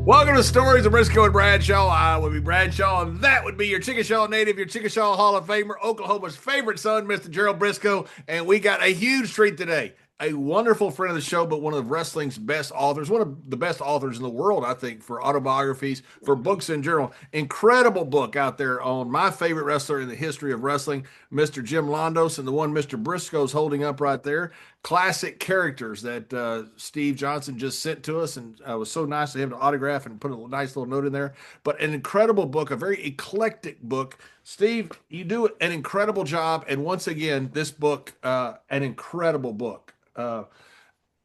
Welcome to Stories of Brisco and Bradshaw. I would be Bradshaw, and that would be your Chickasaw native, your Chickasaw Hall of Famer, Oklahoma's favorite son, Mr. Gerald Brisco. And we got a huge treat today. A wonderful friend of the show, but one of wrestling's best authors, one of the best authors in the world, I think, for autobiographies, for books in general. Incredible book out there on my favorite wrestler in the history of wrestling, Mr. Jim Londos, and the one Mr. Briscoe's holding up right there. Classic characters that Steve Johnson just sent to us, and it was so nice to have an autograph and put a nice little note in there. But an incredible book, a very eclectic book. Steve, you do an incredible job, and once again, this book, an incredible book.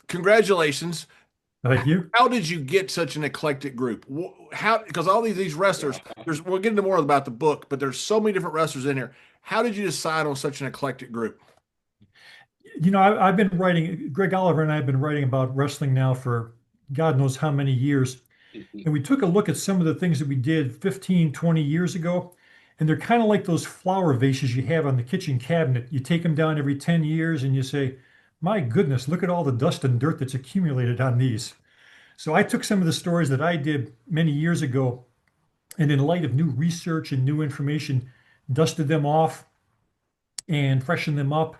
Congratulations. Thank you. How did you get such an eclectic group? How, because all these wrestlers, we'll get into more about the book, but there's so many different wrestlers in here. How did you decide on such an eclectic group? I've been writing, Greg Oliver and I have been writing about wrestling now for God knows how many years. And we took a look at some of the things that we did 15, 20 years ago. And they're kind of like those flower vases you have on the kitchen cabinet. You take them down every 10 years and you say, my goodness, look at all the dust and dirt that's accumulated on these. So I took some of the stories that I did many years ago, and in light of new research and new information, dusted them off and freshened them up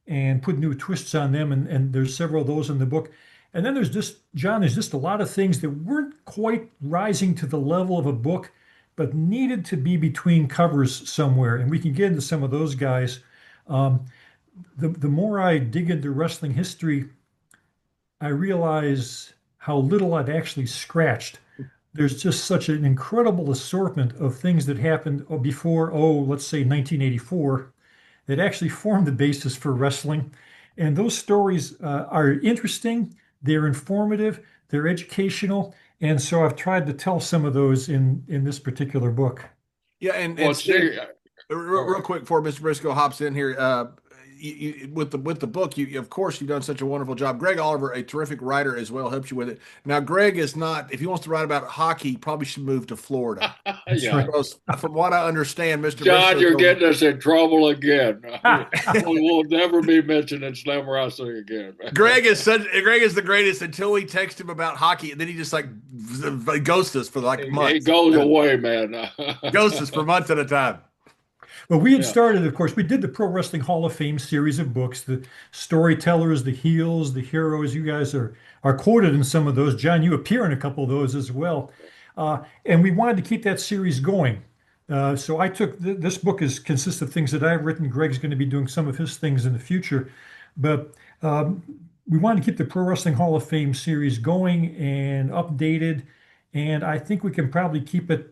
and put new twists on them. And there's several of those in the book. And then there's just, John, there's just a lot of things that weren't quite rising to the level of a book, but needed to be between covers somewhere. And we can get into some of those guys. The more I dig into wrestling history, I realize how little I've actually scratched. There's just such an incredible assortment of things that happened before, let's say 1984, that actually formed the basis for wrestling. And those stories are interesting, they're informative, they're educational. And so I've tried to tell some of those in this particular book. Yeah, and Steve, real quick before Mr. Briscoe hops in here, with the book, you of course you've done such a wonderful job. Greg Oliver, a terrific writer as well, helps you with it. Now, Greg is not. If he wants to write about hockey, he probably should move to Florida. That's Yeah. right. Because from what I understand, Mr. John, Briscoe you're told me, getting us in trouble again. We'll never be mentioning slam wrestling again. Greg is the greatest until we text him about hockey, and then he just like ghosts us for like months. He goes away, man. Ghosts us for months at a time. Well, we had Yeah. started, of course, we did the Pro Wrestling Hall of Fame series of books, the storytellers, the heels, the heroes. You guys are quoted in some of those. John, you appear in a couple of those as well. And we wanted to keep that series going. So I took this book consists of things that I've written. Greg's going to be doing some of his things in the future, but we wanted to keep the Pro Wrestling Hall of Fame series going and updated. And I think we can probably keep it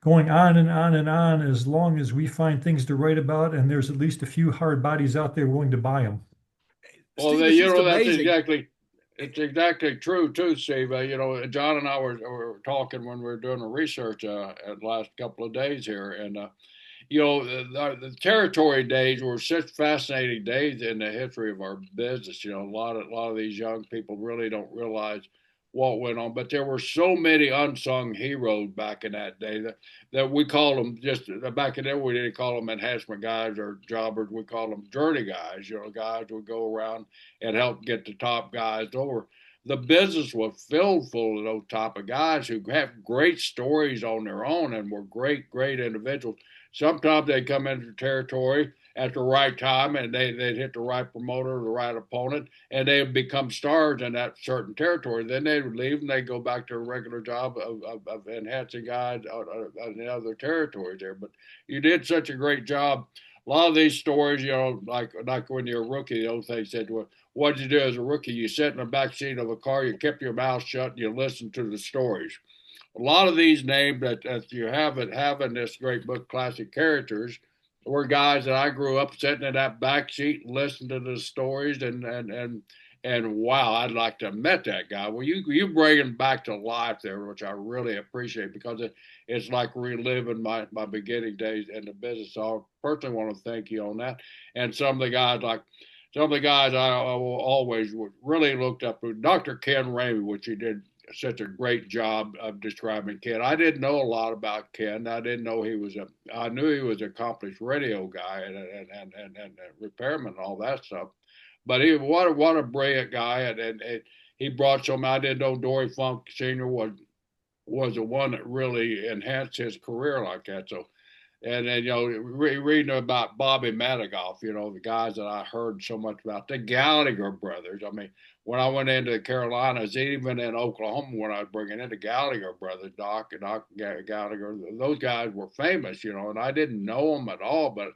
going on and on and on as long as we find things to write about, and there's at least a few hard bodies out there willing to buy them. Well, Steve, it's just that's amazing. exactly true too, Steve. John and I were talking when we were doing the research at the last couple of days here, and the territory days were such fascinating days in the history of our business. A lot of these young people really don't realize what went on, but there were so many unsung heroes back in that day that we call them just back in there. We didn't call them enhancement guys or jobbers. We called them journey guys. Guys would go around and help get the top guys over. The business was filled full of those type of guys who have great stories on their own and were great individuals. Sometimes they come into territory at the right time and they'd hit the right promoter, the right opponent, and they would become stars in that certain territory. Then they would leave and they go back to a regular job of enhancing guys on the other territories there. But you did such a great job. A lot of these stories, like when you're a rookie, the old thing said, well, what did you do as a rookie? You sat in the back seat of a car, you kept your mouth shut, and you listened to the stories. A lot of these names that you have in this great book, Classic Characters, were guys that I grew up sitting in that back seat and listening to the stories and wow, I'd like to have met that guy. Well, you bring him back to life there, which I really appreciate because it's like reliving my beginning days in the business. So I personally want to thank you on that. And some of the guys I always really looked up to, Dr. Ken Ramey, which he did such a great job of describing Ken. I didn't know a lot about Ken. I didn't know I knew he was an accomplished radio guy and repairman and all that stuff. But what a brilliant guy, and he brought some. I didn't know Dory Funk Sr. was the one that really enhanced his career like that. So, and then, reading about Bobby Madigoff, the guys that I heard so much about, the Gallagher brothers. I mean, when I went into the Carolinas, even in Oklahoma, when I was bringing in the Gallagher brothers, Doc and Doc Gallagher, those guys were famous, and I didn't know them at all, but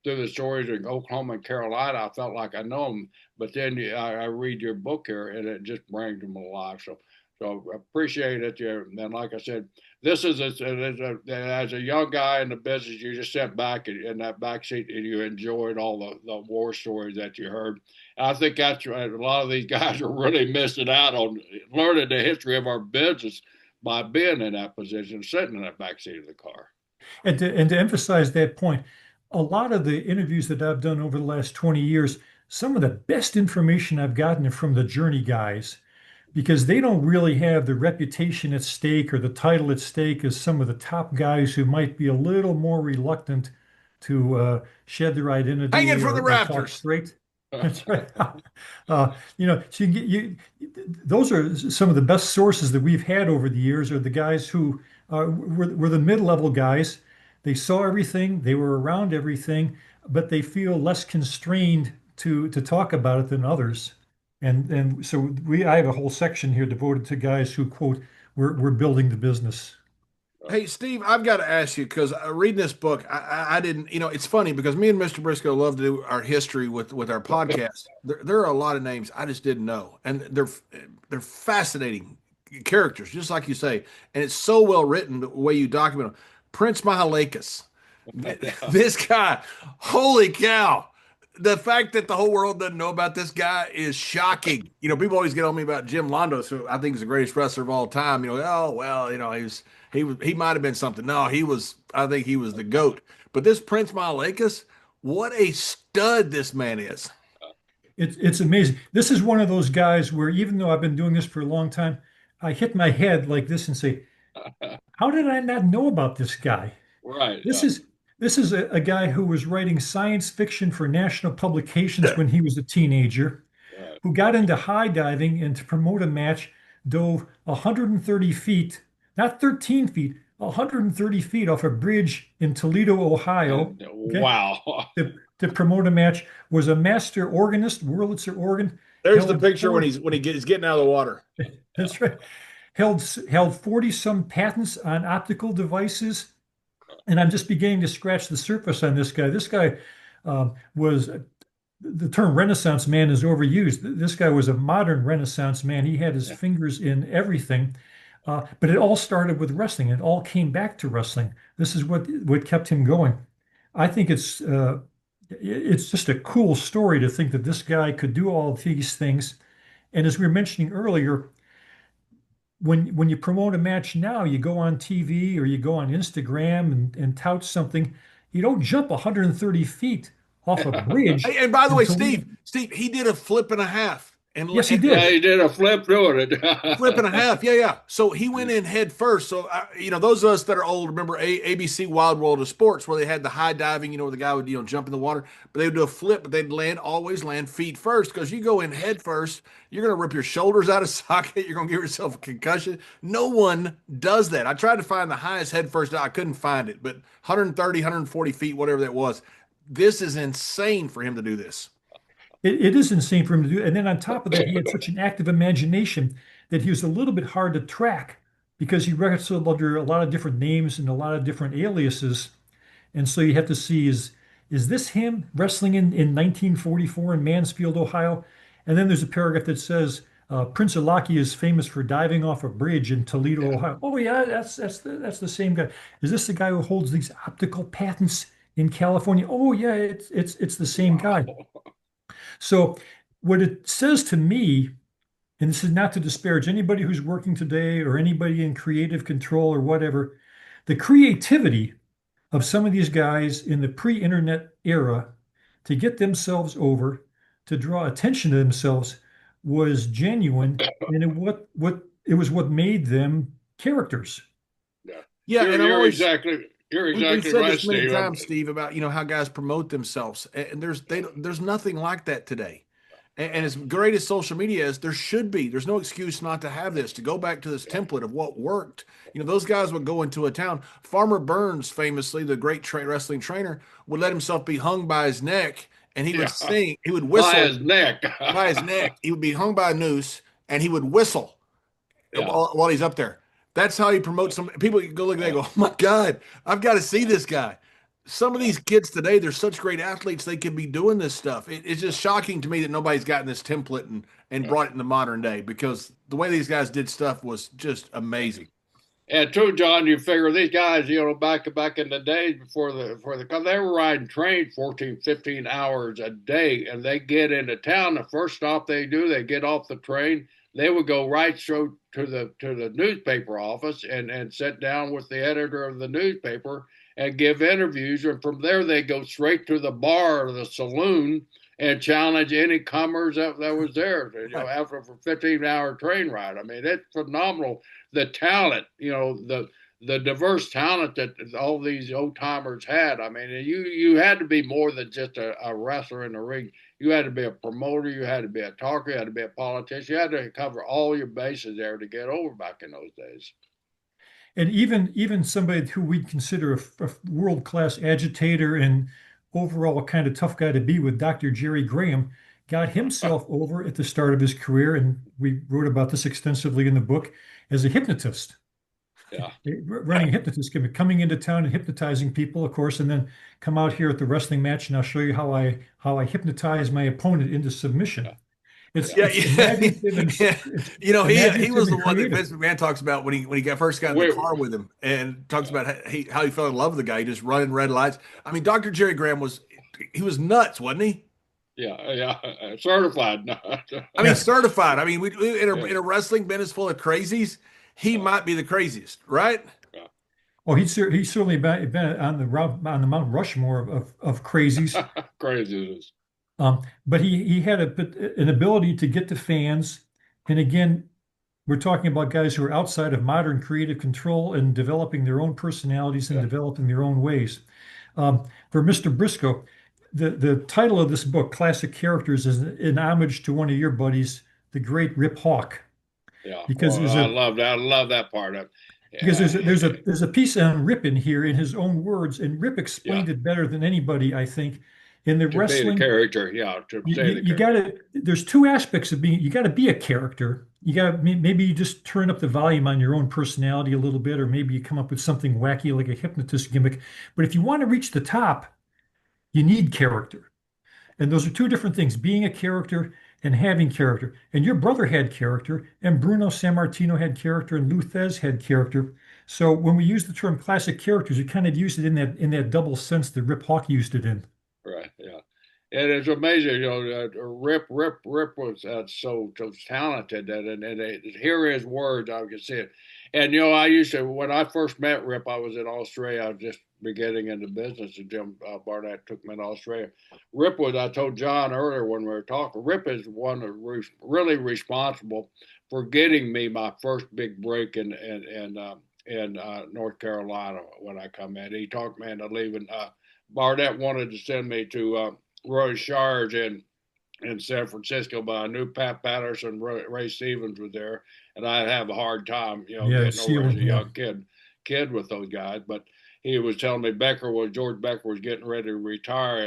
through the stories in Oklahoma and Carolina, I felt like I know them. But then I read your book here, and it just brings them alive. So appreciate it. And like I said, this is as a young guy in the business, you just sat back in that back seat and you enjoyed all the war stories that you heard. And I think that's a lot of these guys are really missing out on learning the history of our business by being in that position, sitting in that back seat of the car. And to emphasize that point, a lot of the interviews that I've done over the last 20 years, some of the best information I've gotten are from the Journey guys, because they don't really have the reputation at stake or the title at stake as some of the top guys who might be a little more reluctant to shed their identity. Hanging from the or talk rafters. straight. That's right. So those are some of the best sources that we've had over the years, are the guys who were the mid-level guys. They saw everything, they were around everything, but they feel less constrained to talk about it than others. And so I have a whole section here devoted to guys who, quote, we're building the business. Hey, Steve, I've got to ask you, because reading this book, I didn't, it's funny because me and Mr. Briscoe love to do our history with our podcast. There are a lot of names I just didn't know, and they're fascinating characters, just like you say, and it's so well written the way you document them. Prince Mleus, this guy, holy cow. The fact that the whole world doesn't know about this guy is shocking. People always get on me about Jim Londos, who I think is the greatest wrestler of all time. Oh, well, he might have been something. No, I think he was the GOAT. But this Prince Mleus, what a stud this man is. It's amazing. This is one of those guys where, even though I've been doing this for a long time, I hit my head like this and say, how did I not know about this guy? Right. This is a guy who was writing science fiction for national publications when he was a teenager, who got into high diving, and to promote a match, dove 130 feet, not 13 feet, 130 feet off a bridge in Toledo, Ohio. Okay? Wow. To promote a match, was a master organist, Wurlitzer organ. There's the picture when he's getting out of the water. That's right. Held 40 some patents on optical devices. And I'm just beginning to scratch the surface on this guy. This guy was, the term Renaissance man is overused. This guy was a modern Renaissance man. He had his fingers in everything. But it all started with wrestling. It all came back to wrestling. This is what kept him going. I think it's just a cool story to think that this guy could do all of these things. And as we were mentioning earlier, when you promote a match now, you go on TV or you go on Instagram and tout something. You don't jump 130 feet off a bridge. And by the way, Steve, he did a flip and a half. Yes, he did. Yeah, he did a flip doing it. Flip and a half. Yeah. So he went in head first. So, those of us that are old remember ABC Wild World of Sports, where they had the high diving, where the guy would, jump in the water, but they would do a flip, but they'd always land feet first, because you go in head first, you're going to rip your shoulders out of socket. You're going to give yourself a concussion. No one does that. I tried to find the highest head first. I couldn't find it, but 130, 140 feet, whatever that was. This is insane for him to do this. It is insane for him to do. And then on top of that, he had such an active imagination that he was a little bit hard to track, because he wrestled under a lot of different names and a lot of different aliases. And so you have to see, is this him wrestling in 1944 in Mansfield, Ohio? And then there's a paragraph that says, Prince Alaki is famous for diving off a bridge in Toledo, Ohio. Oh yeah, that's the same guy. Is this the guy who holds these optical patents in California? Oh yeah, it's the same guy. So what it says to me, and this is not to disparage anybody who's working today or anybody in creative control or whatever, the creativity of some of these guys in the pre-internet era to get themselves over, to draw attention to themselves, was genuine, and it was what made them characters. Yeah, and you're exactly we've said right, this many Steve. times, Steve, about how guys promote themselves, and there's nothing like that today. And as great as social media is, there's no excuse not to have this, to go back to this template of what worked. Those guys would go into a town. Farmer Burns, famously, the great wrestling trainer, would let himself be hung by his neck, and he would Yeah, sing, he would by whistle his neck. by his neck. He would be hung by a noose, and he would whistle Yeah, while he's up there. That's how he promotes some people. Go look, they go, oh my God, I've got to see this guy. Some of yeah. these kids today, they're such great athletes, they could be doing this stuff. It's just shocking to me that nobody's gotten this template and Yeah. brought it in the modern day, because the way these guys did stuff was just amazing. And too, John, you figure these guys, back in the days cause they were riding trains 14, 15 hours a day, and they get into town. The first stop they do, they get off the train. They would go right straight to the newspaper office and sit down with the editor of the newspaper and give interviews. And from there, they go straight to the bar or the saloon and challenge any comers that was there. After a 15-hour train ride. I mean, it's phenomenal. The talent, the diverse talent that all these old timers had. I mean, you had to be more than just a wrestler in the ring. You had to be a promoter. You had to be a talker. You had to be a politician. You had to cover all your bases there to get over back in those days. And even somebody who we'd consider a world-class agitator and overall kind of tough guy to be with, Dr. Jerry Graham, got himself over at the start of his career, and we wrote about this extensively in the book, as a hypnotist. Yeah. Running a hypnotist gimmick, coming into town and hypnotizing people, of course, and then come out here at the wrestling match, and I'll show you how I hypnotize my opponent into submission. Yeah. It's Yeah, imaginative and, yeah. it's He was imaginative the and one that creative. Vince McMahon talks about when he first got in the car with him, and talks about how he fell in love with the guy. He just running red lights. I mean, Dr. Jerry Graham was nuts, wasn't he? Yeah, certified. I mean, Yes. certified. I mean, we in Yeah. a wrestling business full of crazies, he might be the craziest, right? Oh, he's certainly been on the Mount Rushmore of crazies. Crazy. But he had an ability to get to fans. And again, we're talking about guys who are outside of modern creative control and developing their own personalities and Yeah. developing their own ways. For Mr. Briscoe, the title of this book, Classic Characters, is an homage to one of your buddies, the great Rip Hawk. Yeah. Because Well, I love that. I love that part of it. because Yeah. there's a piece on Rip in here in his own words, and Rip explained Yeah. it better than anybody, I think. In the To be the wrestling, character. Yeah. To you, say you, the you character. gotta, there's two aspects of being, you gotta be a character. You gotta, maybe you just turn up the volume on your own personality a little bit, or maybe you come up with something wacky like a hypnotist gimmick. But if you want to reach the top, you need character. And those are two different things, being a character and having character. And your brother had character, and Bruno Sammartino had character, and Lou Thez had character. So when we use the term classic characters, we kind of use it in that double sense that Rip Hawk used it in. Right. Yeah. And it's amazing, Rip was so talented and hear his words, I could see it. And I used to when I first met Rip, I was in Australia. I was just beginning in the business, and Jim Barnett took me to Australia. Rip was, I told John earlier when we were talking, Rip is one of really responsible for getting me my first big break in North Carolina when I come in. He talked me into leaving. Barnett wanted to send me to Roy Sharge in San Francisco, but I knew Pat Patterson, Ray Stevens was there, and I'd have a hard time, Yeah, getting over as a yeah. young kid with those guys. But he was telling me George Becker was getting ready to retire,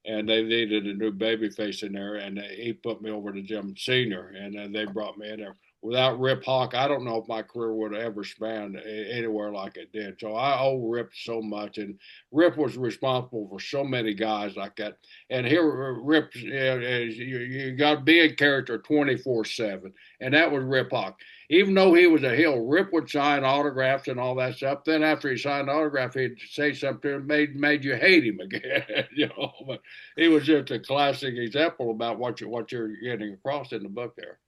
and they needed a new baby face in there, and he put me over to Jim Sr. and then they brought me in there. Without Rip Hawk, I don't know if my career would have ever spanned anywhere like it did. So I owe Rip so much, and Rip was responsible for so many guys like that. And here, Rip, you got to be a character 24/7, and that was Rip Hawk. Even though he was a heel, Rip would sign autographs and all that stuff. Then after he signed the autograph, he'd say something that made you hate him again. But he was just a classic example about what you're getting across in the book there.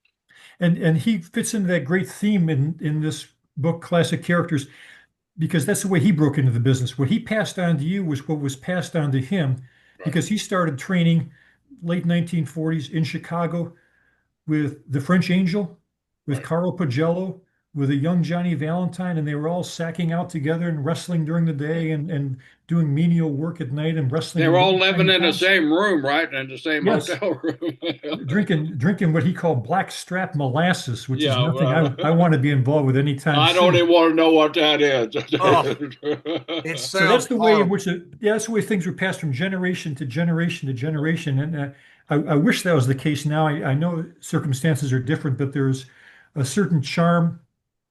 And he fits into that great theme in this book, Classic Characters, because that's the way he broke into the business. What he passed on to you was what was passed on to him, Right. because he started training late 1940s in Chicago with the French Angel, with Right. Carlo Pagello, with a young Johnny Valentine, and they were all sacking out together and wrestling during the day and doing menial work at night and wrestling They in were all little living tiny in the towns. same room, right? In the same Yes, hotel room. drinking what he called black strap molasses, which is Yeah, nothing I want to be involved with anytime I don't soon. even want to know what that is. Oh, it So that's sounds the way in horrible. which that's the way things were passed from generation to generation to generation. And I wish that was the case now. I know circumstances are different, but there's a certain charm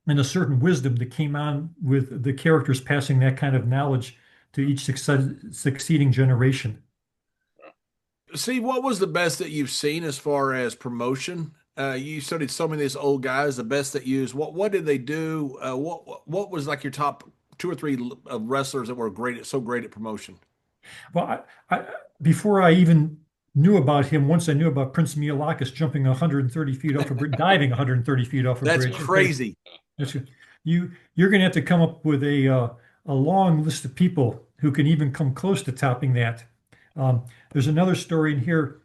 and a certain wisdom that came on with the characters passing that kind of knowledge to each succeeding generation. See, what was the best that you've seen as far as promotion? You studied so many of these old guys. The best that used what did they do? What was like your top two or three wrestlers that were so great at promotion? Well, before I even knew about him, once I knew about Prince Mleus jumping 130 feet off a bridge, diving 130 feet off a That's bridge. Okay, crazy. that's you're going to have to come up with a long list of people who can even come close to topping that. There's another story in here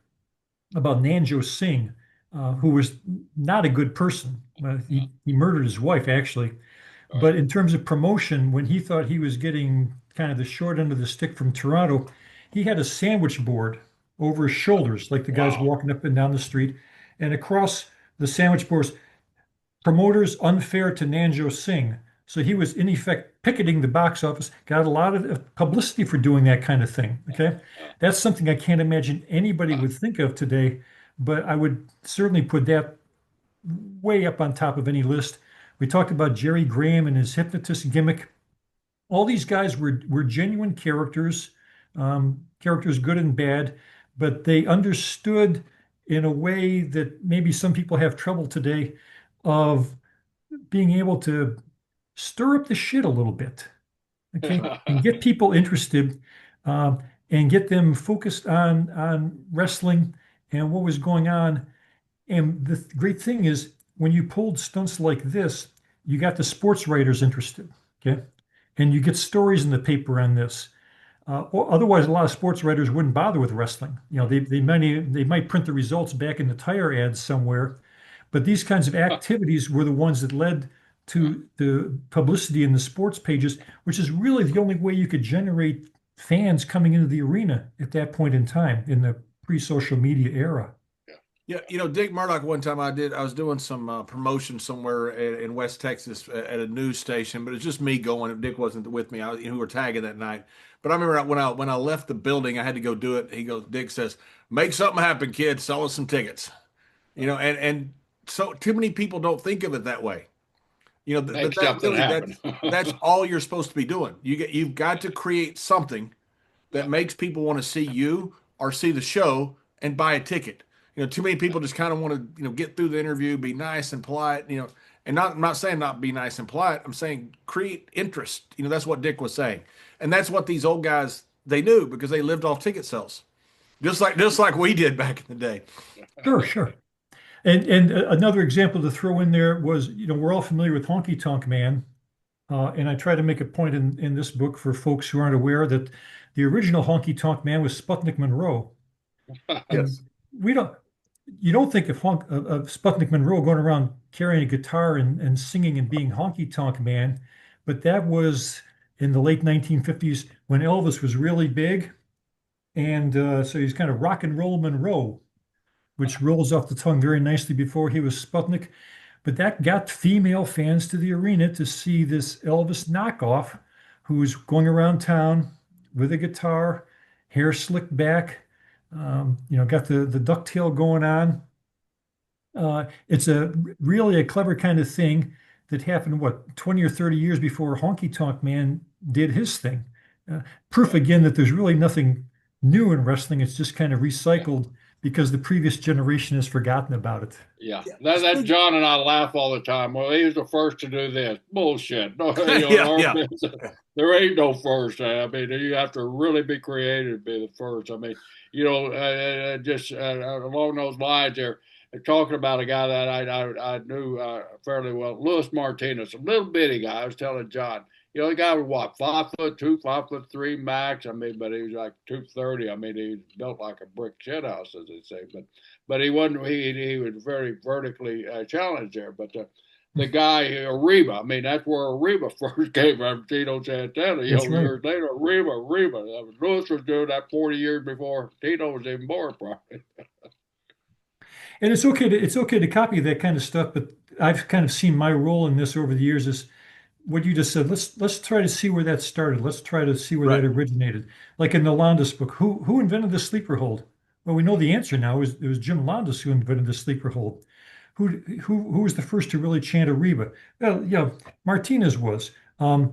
about Nanjo Singh, who was not a good person. He murdered his wife, actually. But in terms of promotion, when he thought he was getting kind of the short end of the stick from Toronto, he had a sandwich board over his shoulders, like the guys Wow. walking up and down the street. And across the sandwich boards, promoters unfair to Nanjo Singh. So he was in effect picketing the box office, got a lot of publicity for doing that kind of thing. Okay. That's something I can't imagine anybody would think of today, but I would certainly put that way up on top of any list. We talked about Jerry Graham and his hypnotist gimmick. All these guys were genuine characters, characters good and bad, but they understood in a way that maybe some people have trouble today of being able to stir up the shit a little bit, okay, and get people interested, um, and get them focused on wrestling and what was going on. And the great thing is, when you pulled stunts like this, you got the sports writers interested, okay, and you get stories in the paper on this. Otherwise, a lot of sports writers wouldn't bother with wrestling. You know, they might print the results back in the tire ads somewhere, but these kinds of activities were the ones that led to the publicity in the sports pages, which is really the only way you could generate fans coming into the arena at that point in time in the pre-social media era. Yeah, Dick Murdoch. One time I was doing some promotion somewhere in West Texas at a news station, but it's just me going. Dick wasn't with me. We were tagging that night. But I remember when I left the building, I had to go do it. Dick says, "Make something happen, kid. Sell us some tickets." And so too many people don't think of it that way. Make But that something really happen. that's all you're supposed to be doing. You've got to create something that makes people want to see you or see the show and buy a ticket. Too many people just kind of want to, get through the interview, be nice and polite, and I'm not saying not be nice and polite. I'm saying create interest. That's what Dick was saying. And that's what these old guys, they knew because they lived off ticket sales. Just like we did back in the day. Sure, sure. And another example to throw in there was, we're all familiar with Honky Tonk Man. And I try to make a point in this book for folks who aren't aware that the original Honky Tonk Man was Sputnik Monroe. And Yes. we don't, you don't think of Sputnik Monroe going around carrying a guitar and singing and being Honky Tonk Man, but that was in the late 1950s when Elvis was really big. And so he's kind of rock and roll Monroe, which rolls off the tongue very nicely before he was Sputnik. But that got female fans to the arena to see this Elvis knockoff who's going around town with a guitar, hair slicked back, got the ducktail going on. It's really a clever kind of thing that happened, 20 or 30 years before Honky Tonk Man did his thing. Proof again that there's really nothing new in wrestling. It's just kind of recycled because the previous generation has forgotten about it. Yeah, that John and I laugh all the time. Well, he was the first to do this. Bullshit. No, Yeah. there ain't no first. I mean, you have to really be creative to be the first. I mean, just along those lines there, talking about a guy that I knew fairly well, Louis Martinez, a little bitty guy. I was telling John, the guy was what, 5'2", 5'3" max. I mean, but he was like 230. I mean, he was built like a brick shit house, as they say. But he wasn't. He was very vertically challenged there. But the guy Reba. I mean, that's where Reba first came from. Tito Santana. That's right. Years later, Reba. Lewis was doing that 40 years before Tito was even born, probably. And it's okay to copy that kind of stuff, but I've kind of seen my role in this over the years is what you just said. Let's try to see where that started. Let's try to see where that Right. originated. Like in the Landis book, who invented the sleeper hold? Well, we know the answer now. It was Jim Landis who invented the sleeper hold. Who was the first to really chant a Reba? Well, yeah, Martinez was. Uh,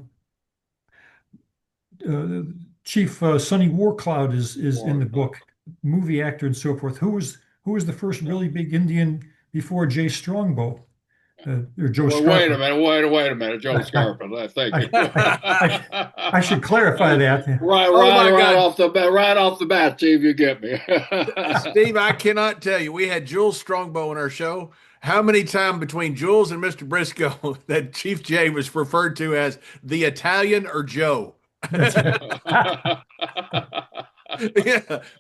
Chief Sonny Warcloud is in the book, movie actor and so forth. Who was the first really big Indian before Jay Strongbow or Joe Well, Scarpa? wait a minute, Joe Scarpa. Thank you. I should clarify that. Right off the bat, see if you get me. Steve, I cannot tell you. We had Jules Strongbow on our show. How many times between Jules and Mr. Brisco that Chief Jay was referred to as the Italian or Joe? Yeah,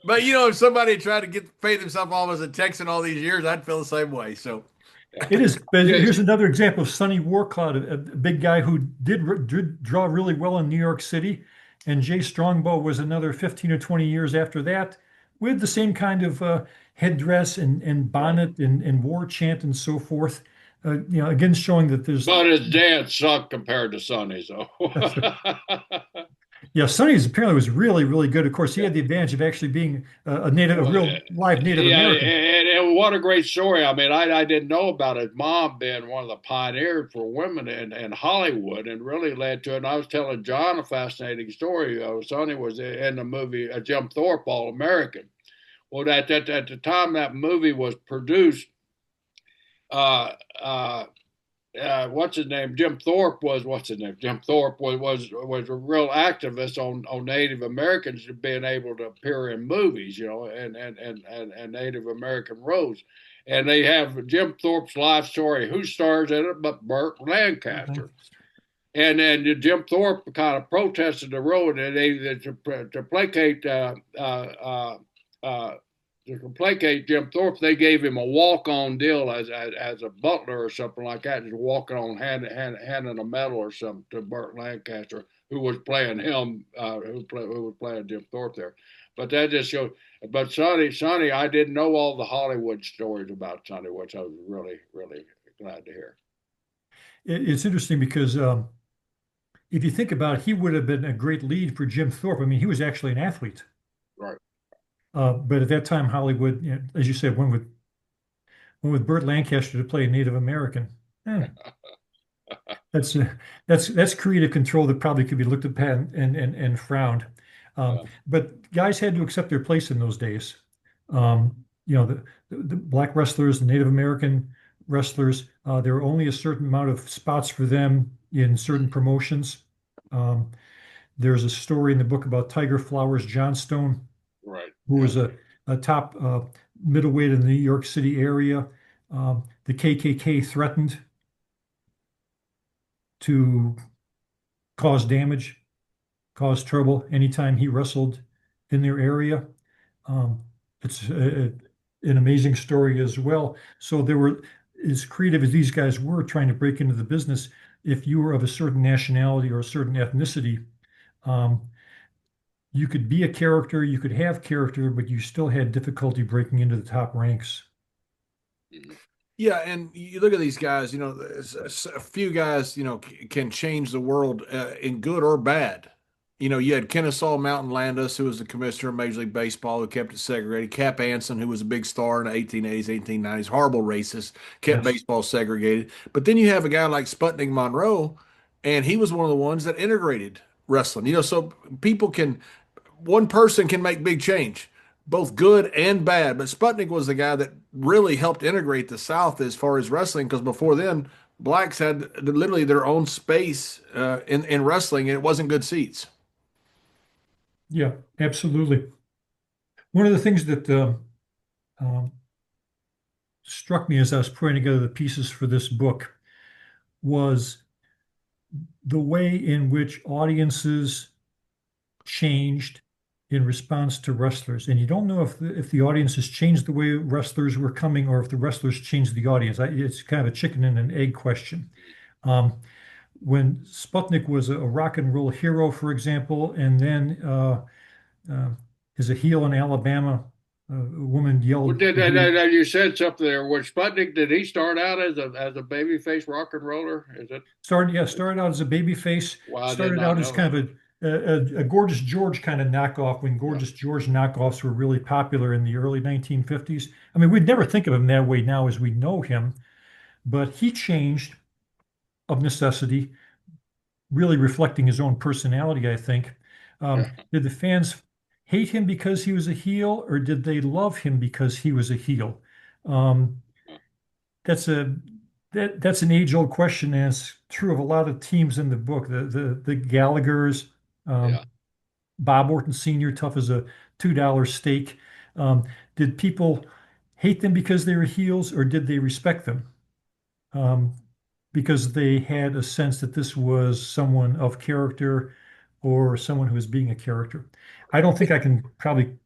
but if somebody tried to pay themselves off as a Texan all these years, I'd feel the same way. So It is. But here's another example of Sonny Warcloud, a big guy who did draw really well in New York City. And Jay Strongbow was another 15 or 20 years after that with the same kind of headdress and bonnet and war chant and so forth. Again, showing that there's. But his dance sucked compared to Sonny's, though. Yeah, Sonny's apparently was really, really good. Of course, he had the advantage of actually being a real live Native American. And what a great story. I mean, I didn't know about his mom being one of the pioneers for women in Hollywood and really led to it. And I was telling John a fascinating story. Sonny was in the movie Jim Thorpe, All American. Well, at the time that movie was produced, what's his name? Jim Thorpe was a real activist on Native Americans being able to appear in movies, and Native American roles. And they have Jim Thorpe's life story. Who stars in it but Burt Lancaster? And then Jim Thorpe kind of protested the role, and to placate Jim Thorpe, they gave him a walk-on deal as a butler or something like that, just walking on handing a medal or something to Burt Lancaster, who was playing him, who was playing Jim Thorpe there. But that just shows. But Sonny, I didn't know all the Hollywood stories about Sonny, which I was really, really glad to hear. It's interesting because if you think about it, he would have been a great lead for Jim Thorpe. I mean, he was actually an athlete. Right. But at that time, Hollywood, as you said, went with Burt Lancaster to play a Native American. That's creative control that probably could be looked at and frowned. But guys had to accept their place in those days. The black wrestlers, the Native American wrestlers, there were only a certain amount of spots for them in certain promotions. There's a story in the book about Tiger Flowers Johnstone, right, who was a top middleweight in the New York City area. The KKK threatened to cause damage, cause trouble anytime he wrestled in their area. It's an amazing story as well. So they were, as creative as these guys were trying to break into the business, if you were of a certain nationality or a certain ethnicity, you could be a character, you could have character, but you still had difficulty breaking into the top ranks. Yeah, and you look at these guys, a few guys, can change the world in good or bad. You had Kennesaw Mountain Landis, who was the commissioner of Major League Baseball, who kept it segregated. Cap Anson, who was a big star in the 1880s, 1890s, horrible racist, kept baseball segregated. But then you have a guy like Sputnik Monroe, and he was one of the ones that integrated wrestling. So one person can make big change, both good and bad. But Sputnik was the guy that really helped integrate the South as far as wrestling, because before then, blacks had literally their own space in wrestling, and it wasn't good seats. Yeah, absolutely. One of the things that struck me as I was putting together the pieces for this book was the way in which audiences changed in response to wrestlers, and you don't know if the audience has changed the way wrestlers were coming or if the wrestlers changed the audience. It's kind of a chicken and an egg question. Um, when Sputnik was a rock and roll hero, for example, and then uh, as a heel in Alabama, a woman Well, yelled, you said something there. Was Sputnik, did he start out as a babyface rock and roller? Is it? started out as a babyface, Well, I did started not out as know that. kind of a Gorgeous George kind of knockoff when Yeah. Gorgeous George knockoffs were really popular in the early 1950s. I mean, we'd never think of him that way now as we know him, but he changed of necessity, really reflecting his own personality, I think. Yeah. Did the fans hate him because he was a heel, or did they love him because he was a heel? Um, that's a that's an age-old question, and it's true of a lot of teams in the book. The Gallaghers, um, Yeah. Bob Orton Sr., tough as a $2 steak. Did people hate them because they were heels, or did they respect them? Um, because they had a sense that this was someone of character or someone who was being a character. I don't think I can probably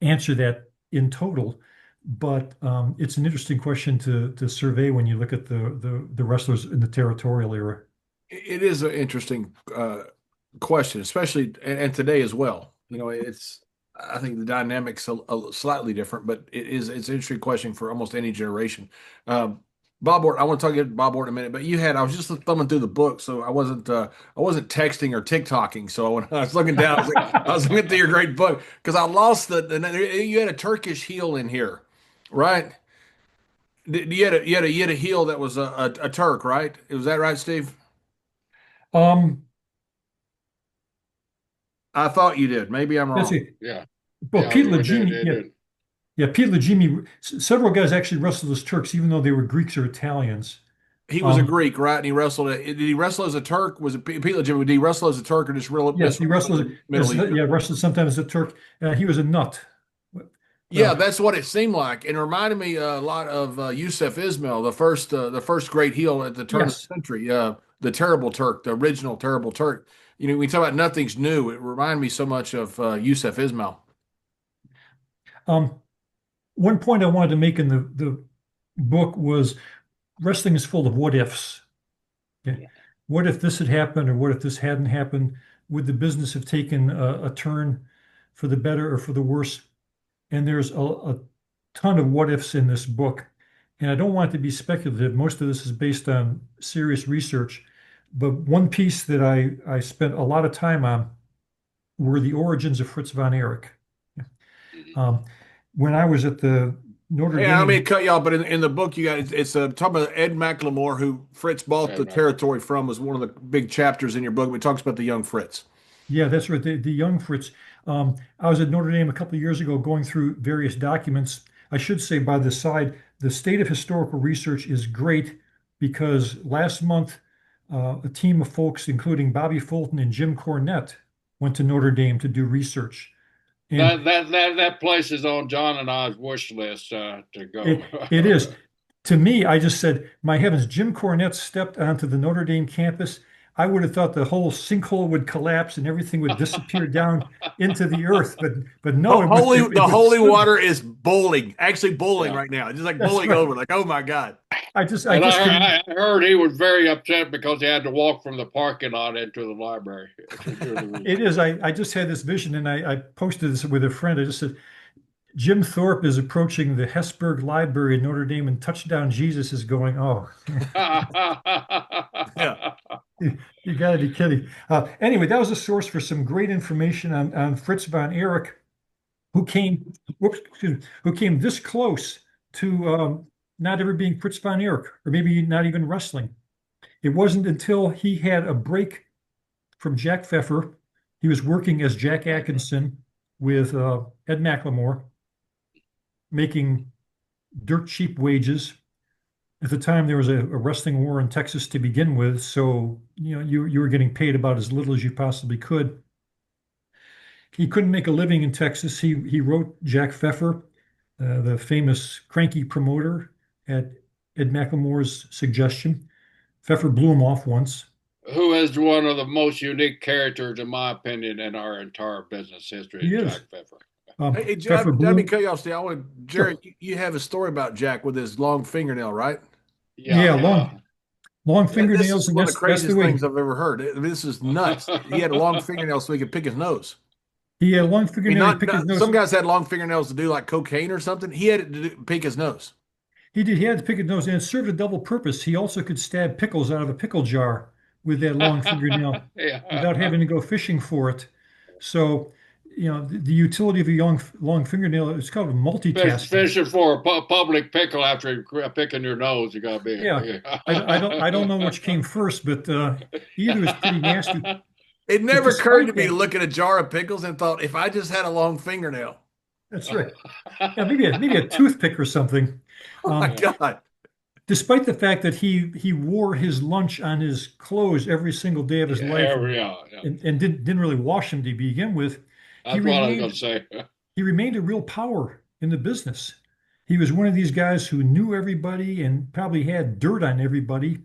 answer that in total, but it's an interesting question to survey when you look at the wrestlers in the territorial era. It is an interesting question, especially and today as well. You know, it's I think the dynamics a slightly different, but it's an interesting question for almost any generation. Um, Bob Orton, I want to talk about Bob Orton in a minute, but I was just thumbing through the book, so I wasn't texting or TikToking. So when I was looking down, I was looking through your great book because I lost you had a Turkish heel in here, right? You had a heel that was a Turk, right? Was that right, Steve? Um, I thought you did. Maybe I'm that's wrong. it. Yeah. Well, Yeah. Pete It did. Legimi, It yeah, did. yeah, Pete Legimi. Several guys actually wrestled as Turks, even though they were Greeks or Italians. He was a Um, Greek, right? And he wrestled. Did he wrestle as a Turk? Was it Pete Legitimate? Did he wrestle as a Turk or just real yes, he wrestled. Middle Eastern? Yeah, wrestled sometimes as a Turk. He was a nut. Yeah, Well, that's what it seemed like, and it reminded me a lot of Yusuf Ismail, the first great heel at the turn of yes. the century, the Terrible Turk, the original Terrible Turk. You know, we talk about nothing's new. It reminded me so much of Yusuf Ismail. Um, One point I wanted to make in the book was wrestling is full of what ifs. Okay. What if this had happened, or what if this hadn't happened? Would the business have taken a turn for the better or for the worse? And there's a ton of what ifs in this book. And I don't want it to be speculative. Most of this is based on serious research. But one piece that I spent a lot of time on were the origins of Fritz von Erich. Um, when I was at the Notre Yeah, I mean, Dame, cut y'all, but in the book, you got it's talking about Ed McLemore, who Fritz bought Ed the McLemore. territory from, was one of the big chapters in your book. It talks about the young Fritz. yeah, that's right, the young Fritz. I was at Notre Dame a couple of years ago going through various documents. I should say by the side, the state of historical research is great because last month, a team of folks, including Bobby Fulton and Jim Cornette, went to Notre Dame to do research. And That place is on John and I's wish list to go. it is. To me, I just said, my heavens, Jim Cornette stepped onto the Notre Dame campus. I would have thought the whole sinkhole would collapse and everything would disappear down into the earth, but no, it The holy withstood. water is boiling, actually boiling Yeah. right now. It's just like That's boiling right. over. Like, oh my God. I And just can. I heard he was very upset because he had to walk from the parking lot into the library. It is. I just had this vision, and I posted this with a friend. I just said, Jim Thorpe is approaching the Hesburgh Library in Notre Dame, and Touchdown Jesus is going. Oh, Yeah. you got to be kidding. Anyway, that was a source for some great information on Fritz von Erich, who came, whoops, excuse me, who came this close to not ever being Fritz von Erich, or maybe not even wrestling. It wasn't until he had a break from Jack Pfeffer. He was working as Jack Atkinson with Ed McLemore, making dirt cheap wages. At the time, there was a wrestling war in Texas to begin with, so you were getting paid about as little as you possibly could. He couldn't make a living in Texas. He wrote Jack Pfeffer, the famous cranky promoter, at Ed McLemore's suggestion. Pfeffer blew him off once. who is one of the most unique characters, in my opinion, in our entire business history, He is is. Jack Pfeffer. Hey, Pfeffer let me Bloom. cut you off. Steve. I want Jerry. Sure. You have a story about Jack with his long fingernail, right? Yeah, Yeah, long This fingernails, is and one of the that's the craziest way things I've ever heard. This is nuts. He had a long fingernail so he could pick his nose. he had a long I mean, fingernail. He picked his some nose. guys had long fingernails to do like cocaine or something. He had it to pick his nose. He did. He had to pick his nose, and it served a double purpose. He also could stab pickles out of a pickle jar with that long fingernail without yeah. having to go fishing for it. So, the utility of a long fingernail is called multitasking. Fishing for a public pickle after picking your nose, you gotta be. Yeah, I don't know which came first, but either is pretty nasty. It But never occurred to despite me to that, look at a jar of pickles and thought, if I just had a long fingernail, that's right. Yeah, maybe a toothpick or something. oh my Um, God. Despite the fact that he wore his lunch on his clothes every single day of his life Yeah. and didn't really wash them to begin with, he That's what I was gonna remained say. he remained a real power in the business. He was one of these guys who knew everybody and probably had dirt on everybody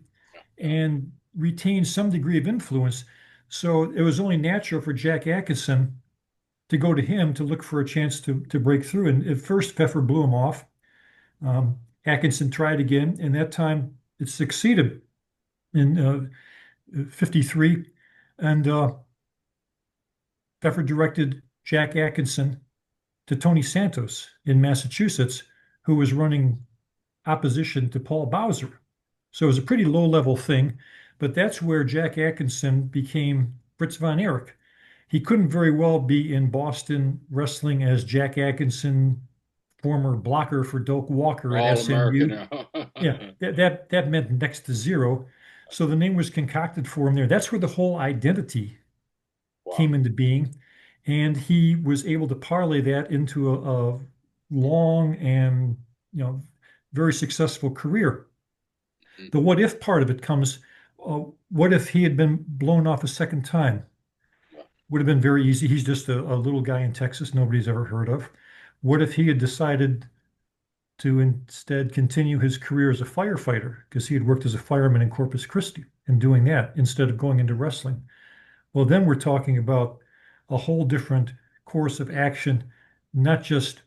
and retained some degree of influence. So it was only natural for Jack Atkinson to go to him to look for a chance to break through. And at first, Pfeffer blew him off. Atkinson tried again, and that time it succeeded in 53. And Pfeffer directed Jack Atkinson to Tony Santos in Massachusetts, who was running opposition to Paul Bowser. So it was a pretty low level thing, but that's where Jack Atkinson became Fritz von Erich. He couldn't very well be in Boston wrestling as Jack Atkinson, former blocker for Doak Walker at All American. SMU. Yeah, that meant next to zero. So the name was concocted for him there. That's where the whole identity Wow. came into being. And he was able to parlay that into a long and very successful career. The what if part of it comes, what if he had been blown off a second time? Would have been very easy. He's just a little guy in Texas nobody's ever heard of. What if he had decided to instead continue his career as a firefighter because he had worked as a fireman in Corpus Christi and doing that instead of going into wrestling? Well, then we're talking about a whole different course of action, not just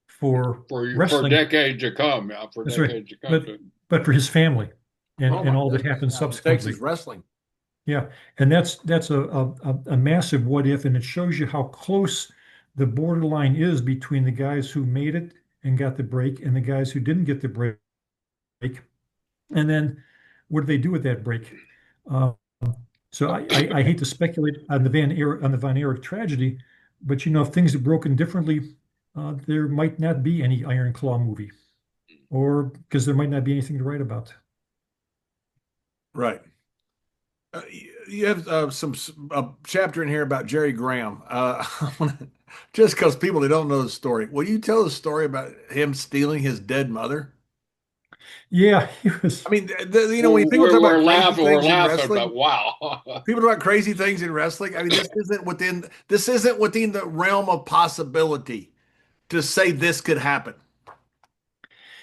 for For wrestling. decades to come. Yeah, for That's right, decades to come. but for his family and, Oh and my all that goodness. happened Now, subsequently. Texas wrestling. Yeah, and that's a massive what if, and it shows you how close the borderline is between the guys who made it and got the break and the guys who didn't get the break. And then what do they do with that break? Uh, so I hate to speculate on the Von Erich tragedy, but if things had broken differently, there might not be any Iron Claw movie, or because there might not be anything to write about. Right. You have some a chapter in here about Jerry Graham. Just because people that don't know the story, will you tell the story about him stealing his dead mother? Yeah, he was. I mean, when people talk about We're crazy laughing. We're things in laughing, wrestling, but wow. people talk about crazy things in wrestling. I mean, this isn't within the realm of possibility to say this could happen.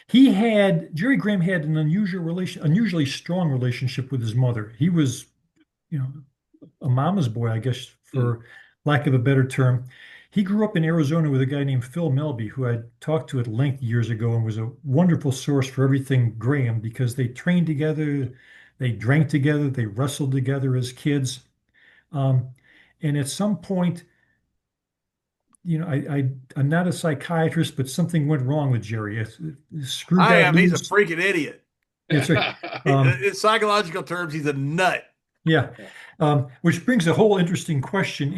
Jerry Graham had an unusually strong relationship with his mother. He was, you know, a mama's boy, I guess, for lack of a better term. He grew up in Arizona with a guy named Phil Melby, who I talked to at length years ago and was a wonderful source for everything Graham because they trained together, they drank together, they wrestled together as kids. Um, and at some point, I'm not a psychiatrist, but something went wrong with Jerry. Screw I got am. He's a loose. freaking idiot. That's right. In psychological terms, he's a nut. Yeah. Which brings a whole interesting question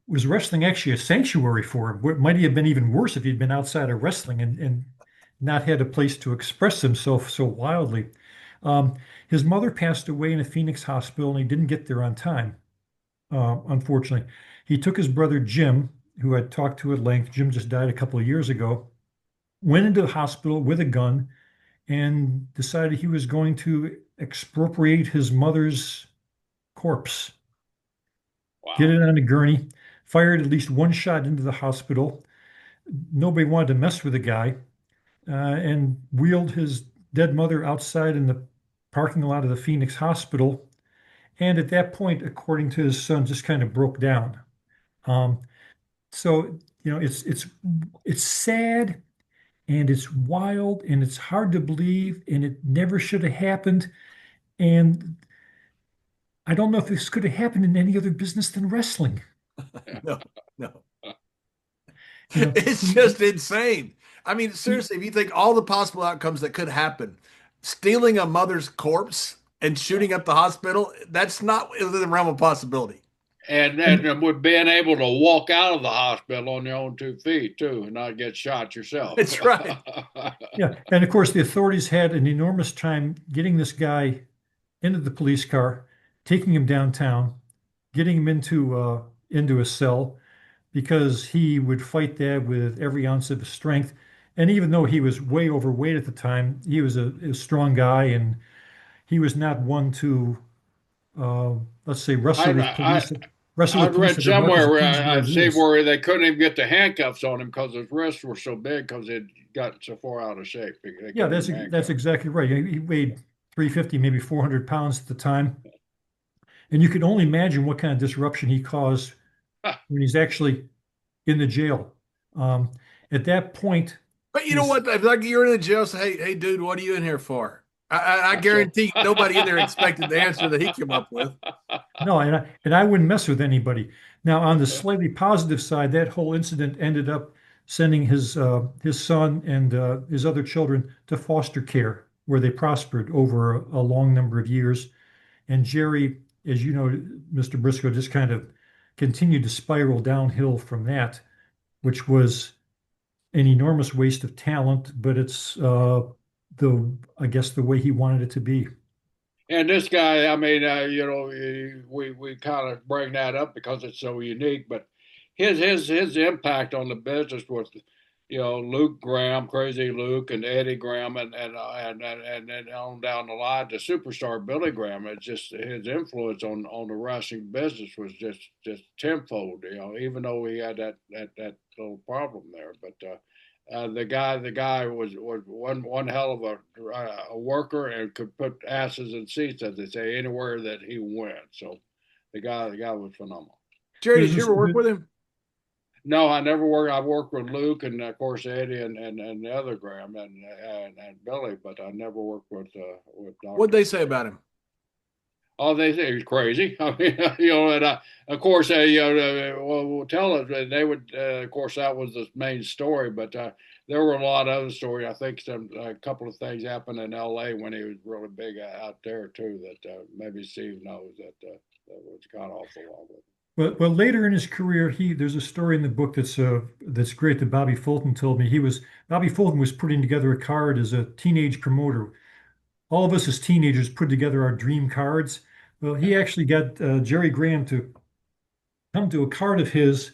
was wrestling actually a sanctuary for him? Might he have been even worse if he'd been outside of wrestling and not had a place to express himself so wildly? His mother passed away in a Phoenix hospital and he didn't get there on time, unfortunately. He took his brother Jim, who I'd talked to at length. Jim just died a couple of years ago, went into the hospital with a gun and decided he was going to expropriate his mother's corpse. Wow. Get it on a gurney, fired at least one shot into the hospital. Nobody wanted to mess with the guy, and wheeled his dead mother outside in the parking lot of the Phoenix hospital And at that point, according to his son, just kind of broke down. Um, so, it's sad and it's wild and it's hard to believe and it never should have happened. And I don't know if this could have happened in any other business than wrestling. No, no. You know, It's just insane. I mean, seriously, if you think all the possible outcomes that could happen, stealing a mother's corpse and shooting up the hospital, that's not within the realm of possibility. And then with being able to walk out of the hospital on your own 2 feet too, and not get shot yourself. That's right. yeah, and of course the authorities had an enormous time getting this guy into the police car, taking him downtown, getting him into a cell because he would fight that with every ounce of his strength. And even though he was way overweight at the time, he was a strong guy, and he was not one to, let's say, I, wrestle with I'd police read at their somewhere weapons where accused of I'd see abuse. where they couldn't even get the handcuffs on him because his wrists were so big because he'd gotten so far out of shape. They Yeah, couldn't that's even that's handcuff exactly right. He weighed 350, maybe 400 pounds at the time. And you can only imagine what kind of disruption he caused him. when he's actually in the jail. Um, at that point, But you know his what? If like you're in the jail, say, hey, dude, what are you in here for? I So, guarantee nobody in there expected the answer that he came up with. no, and I wouldn't mess with anybody. Now, on the slightly positive side, that whole incident ended up sending his son and his other children to foster care, where they prospered over a long number of years. And Jerry, as you know, Mr. Briscoe, just kind of continued to spiral downhill from that, which was an enormous waste of talent, but it's I guess the way he wanted it to be. and this guy, I mean, we kind of bring that up because it's so unique, but his impact on the business was, Luke Graham, Crazy Luke, and Eddie Graham, and then on down the line to superstar Billy Graham. It's just his influence on the wrestling business was just tenfold. Even though he had that little problem there, but. The guy was one hell of a worker and could put asses in seats, as they say, anywhere that he went. So the guy was phenomenal. Jerry, did There's you ever work with him? No, I never worked. I worked with Luke and of course Eddie and the other Graham and Billy, but I never worked with What'd Doctor. they say about him? Oh, they say he's crazy. I mean, and of course, we'll tell us. They would, of course, that was the main story, but there were a lot of other stories. I think a couple of things happened in L.A. when he was really big out there too. That maybe Steve knows that was kind of awful long with. Well, later in his career, there's a story in the book that's great that Bobby Fulton told me. Bobby Fulton was putting together a card as a teenage promoter. All of us as teenagers put together our dream cards. Well, he actually got Jerry Graham to come to a card of his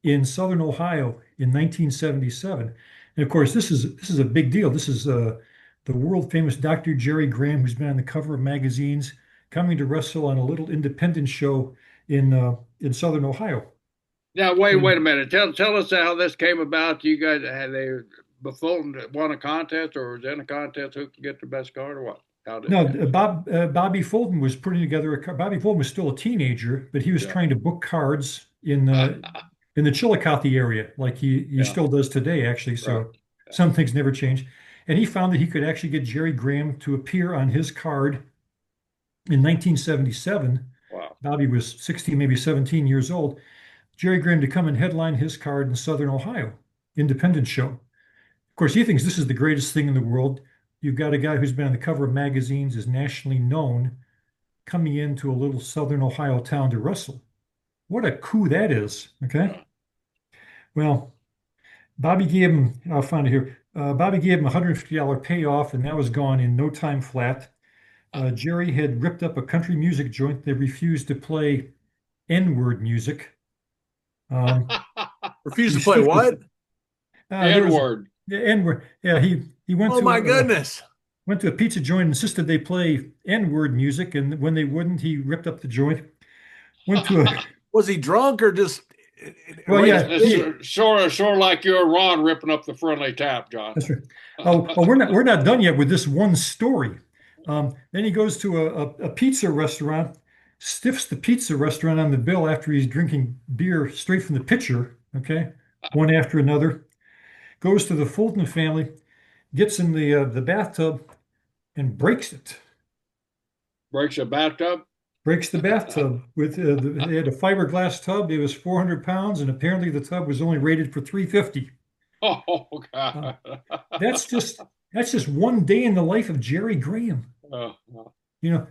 in Southern Ohio in 1977. And of course, this is a big deal. This is the world famous Dr. Jerry Graham, who's been on the cover of magazines, coming to wrestle on a little independent show in Southern Ohio. Now, wait And a minute. Tell us how this came about. You guys had they Fulton won a contest or was in a contest? Who can get the best card or what? How did? no, Bobby Fulton was putting together a card. Bobby Fulton was still a teenager, but he was Yeah. trying to book cards in the Chillicothe area, like he Yeah. still does today, actually. Right. So some things never change. And he found that he could actually get Jerry Graham to appear on his card in 1977. Wow. Bobby was 16, maybe 17 years old. Jerry Graham to come and headline his card in Southern Ohio, independent show. Of course, he thinks this is the greatest thing in the world. You've got a guy who's been on the cover of magazines, is nationally known, coming into a little Southern Ohio town to wrestle. What a coup that is. Okay. Yeah. Well, Bobby gave him, I'll find it here. Bobby gave him a $150 payoff, and that was gone in no time flat. Jerry had ripped up a country music joint that refused to play N-word music. Refused He to play stiffed what? there N was word. yeah, N-word. Yeah, he Oh my goodness. went to a pizza joint and insisted they play N-word music, and when they wouldn't, he ripped up the joint. Went to a Was he drunk or just well, rage yeah, quit? It's sort of like you and Ron ripping up the friendly tap, John. that's right. Oh, we're not done yet with this one story. Then he goes to a pizza restaurant stiffs the pizza restaurant on the bill after he's drinking beer straight from the pitcher, okay, one after another, goes to the Fulton family, gets in the bathtub and breaks it. Breaks a bathtub. Breaks the bathtub with they had a fiberglass tub. It was 400 pounds, and apparently the tub was only rated for 350. Oh Uh, God. that's just that's just one day in the life of Jerry Graham. Oh, You know,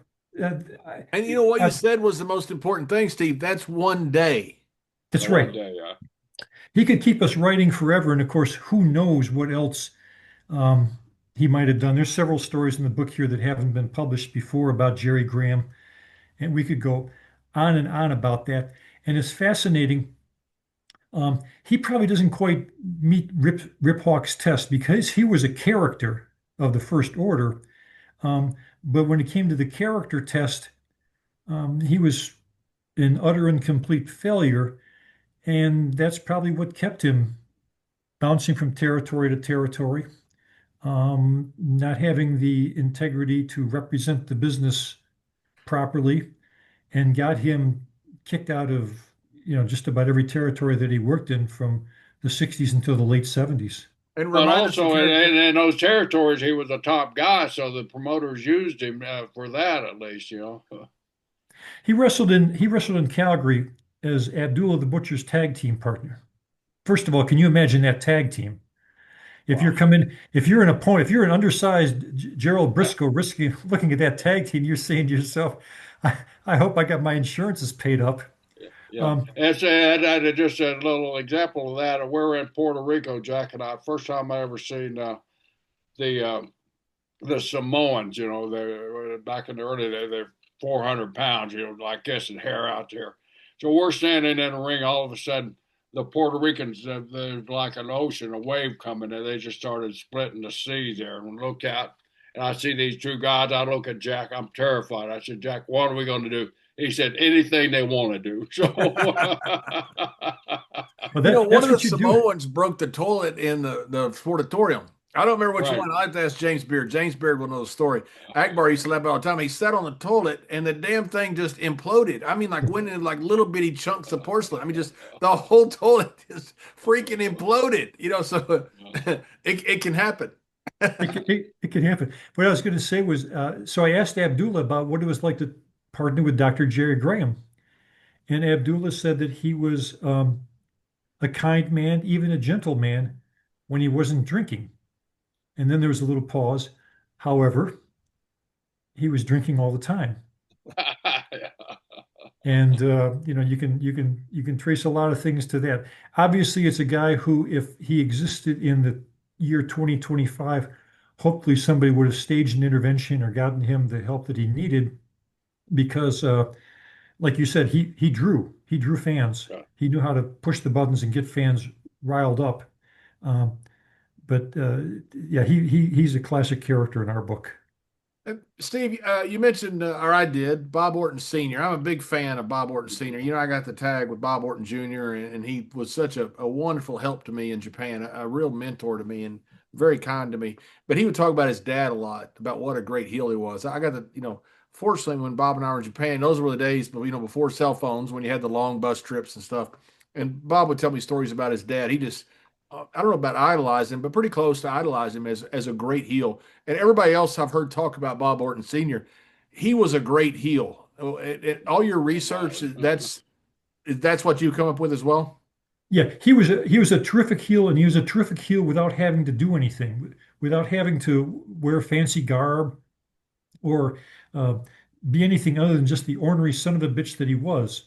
And you know what you I, said was the most important thing, Steve. That's one day. that's one right. day, He could keep us writing forever, and of course, who knows what else um, he might have done. There's several stories in the book here that haven't been published before about Jerry Graham, and we could go on and on about that. And it's fascinating. He probably doesn't quite meet Rip Hawk's test because he was a character of the First Order. But when it came to the character test, he was an utter and complete failure. And that's probably what kept him bouncing from territory to territory, not having the integrity to represent the business properly, and got him kicked out of just about every territory that he worked in from the 60s until the late 70s. And but remind us also again, in those territories, he was a top guy, so the promoters used him for that at least, you know. He wrestled in Calgary as Abdullah the Butcher's tag team partner. First of all, can you imagine that tag team? Wow. If you're an opponent, if you're an undersized Gerald Briscoe looking at that tag team, you're saying to yourself, I hope I got my insurances paid up. Yeah, Um, it's just a little example of that. We're in Puerto Rico, Jack and I. First time I ever seen the the Samoans. You know, they back in the early days, they're 400 pounds. You know, like this and hair out there. So we're standing in the ring. All of a sudden, the Puerto Ricans, there's like an ocean, a wave coming, and they just started splitting the sea there. And we look out, and I see these two guys. I look at Jack. I'm terrified. I said, Jack, what are we going to do? He said, anything they want to do. So, well, one that's of the what you do. Samoans broke the toilet in the sportatorium. I don't remember which right. one. I have to ask James Beard. James Beard will know the story. Akbar used to laugh all the time. He sat on the toilet and the damn thing just imploded. I mean, like went in like little bitty chunks of porcelain. I mean, just the whole toilet just freaking imploded. So it can happen. It can happen. What I was going to say was, so I asked Abdullah about what it was like to partner with Dr. Jerry Graham, and Abdullah said that he was a kind man, even a gentle man, when he wasn't drinking. And then there was a little pause. However, he was drinking all the time. And you can trace a lot of things to that. Obviously, it's a guy who, if he existed in the year 2025, hopefully somebody would have staged an intervention or gotten him the help that he needed, because, like you said, he drew fans. Yeah. He knew how to push the buttons and get fans riled up. Um, but yeah, he's a classic character in our book. Steve, you mentioned, or I did, Bob Orton Sr. I'm a big fan of Bob Orton Sr. I got the tag with Bob Orton Jr., and he was such a wonderful help to me in Japan, a real mentor to me and very kind to me. But he would talk about his dad a lot, about what a great heel he was. I got fortunately, when Bob and I were in Japan, those were the days, but before cell phones, when you had the long bus trips and stuff. And Bob would tell me stories about his dad. He just, I don't know about idolizing, but pretty close to idolizing him as a great heel. And everybody else I've heard talk about Bob Orton Sr., he was a great heel. All your research, that's what you come up with as well. Yeah, he was a terrific heel, and he was a terrific heel without having to do anything, without having to wear fancy garb or uh, be anything other than just the ornery son of a bitch that he was.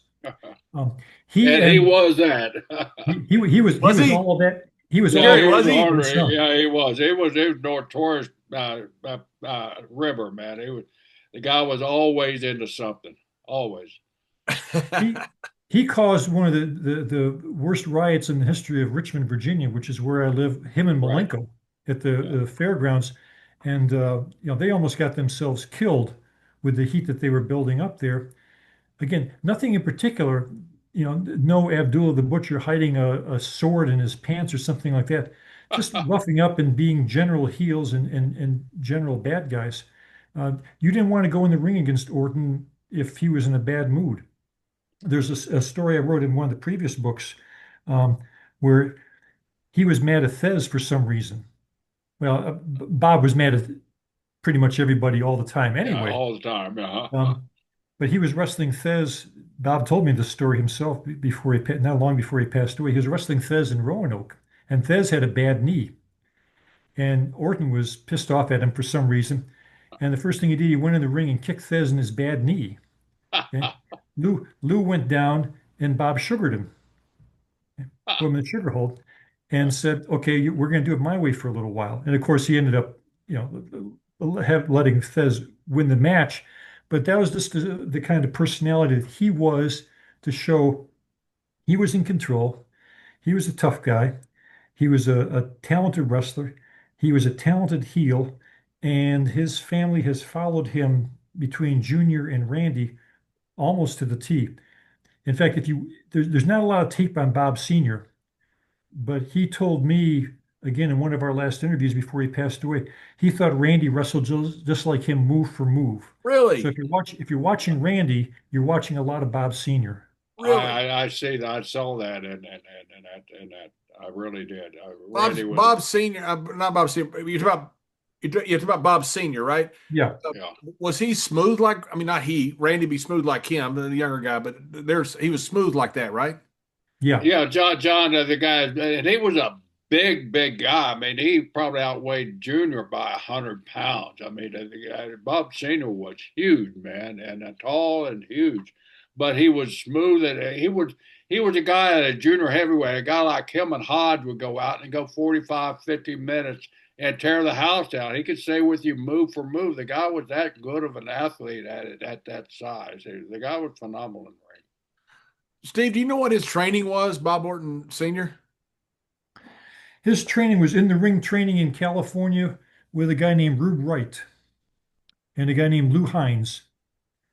Um, he and he and was that. he was he? all of that. He was all Yeah, Jerry, he that was was he? and ornery. some. Yeah, he was. He was notorious ribber, man. The guy was always into something. Always. He he caused one of the worst riots in the history of Richmond, Virginia, which is where I live. Him and Right. Malenko at the, Yeah. the fairgrounds, and they almost got themselves killed with the heat that they were building up there. Again, nothing in particular. No Abdullah the Butcher hiding a sword in his pants or something like that. Just roughing up and being general heels and general bad guys. You didn't want to go in the ring against Orton if he was in a bad mood. There's a story I wrote in one of the previous books um, where he was mad at Thez for some reason. Well, Bob was mad at pretty much everybody all the time Yeah, anyway. all the time. Yeah. But he was wrestling Thez. Bob told me the story himself before not long before he passed away. He was wrestling Thez in Roanoke, and Thez had a bad knee. And Orton was pissed off at him for some reason. And the first thing he did, he went in the ring and kicked Thez in his bad knee. Okay? Lou went down and Bob sugared him, put him in the sugar hold, and said, "Okay, we're going to do it my way for a little while." And of course, he ended up, letting Thez win the match. But that was just the kind of personality that he was, to show he was in control. He was a tough guy. He was a talented wrestler. He was a talented heel, and his family has followed him between Junior and Randy almost to the T. In fact, there's not a lot of tape on Bob Sr., but he told me again in one of our last interviews before he passed away, he thought Randy wrestled just like him, move for move. So Really? if you're watching Randy, you're watching a lot of Bob Sr. Really? I see that. I saw that, and that I really did. Bob Senior, not Bob Senior. You're talking about Bob Senior, right? Yeah. Yeah. Was he smooth like? I mean, not he. Randy be smooth like him, the younger guy, but he was smooth like that, right? Yeah. Yeah, John, the guy, and he was a big guy. I mean, he probably outweighed Junior by 100 pounds. I mean, Bob Senior was huge, man, and tall and huge, but he was smooth, and he was a guy at a junior heavyweight. A guy like him and Hodge would go out and go 45, 50 minutes and tear the house down. He could stay with you move for move. The guy was that good of an athlete at that size. The guy was phenomenal in the ring. Steve, do you know what his training was, Bob Orton Sr.? His training was in the ring training in California with a guy named Rube Wright and a guy named Lou Hines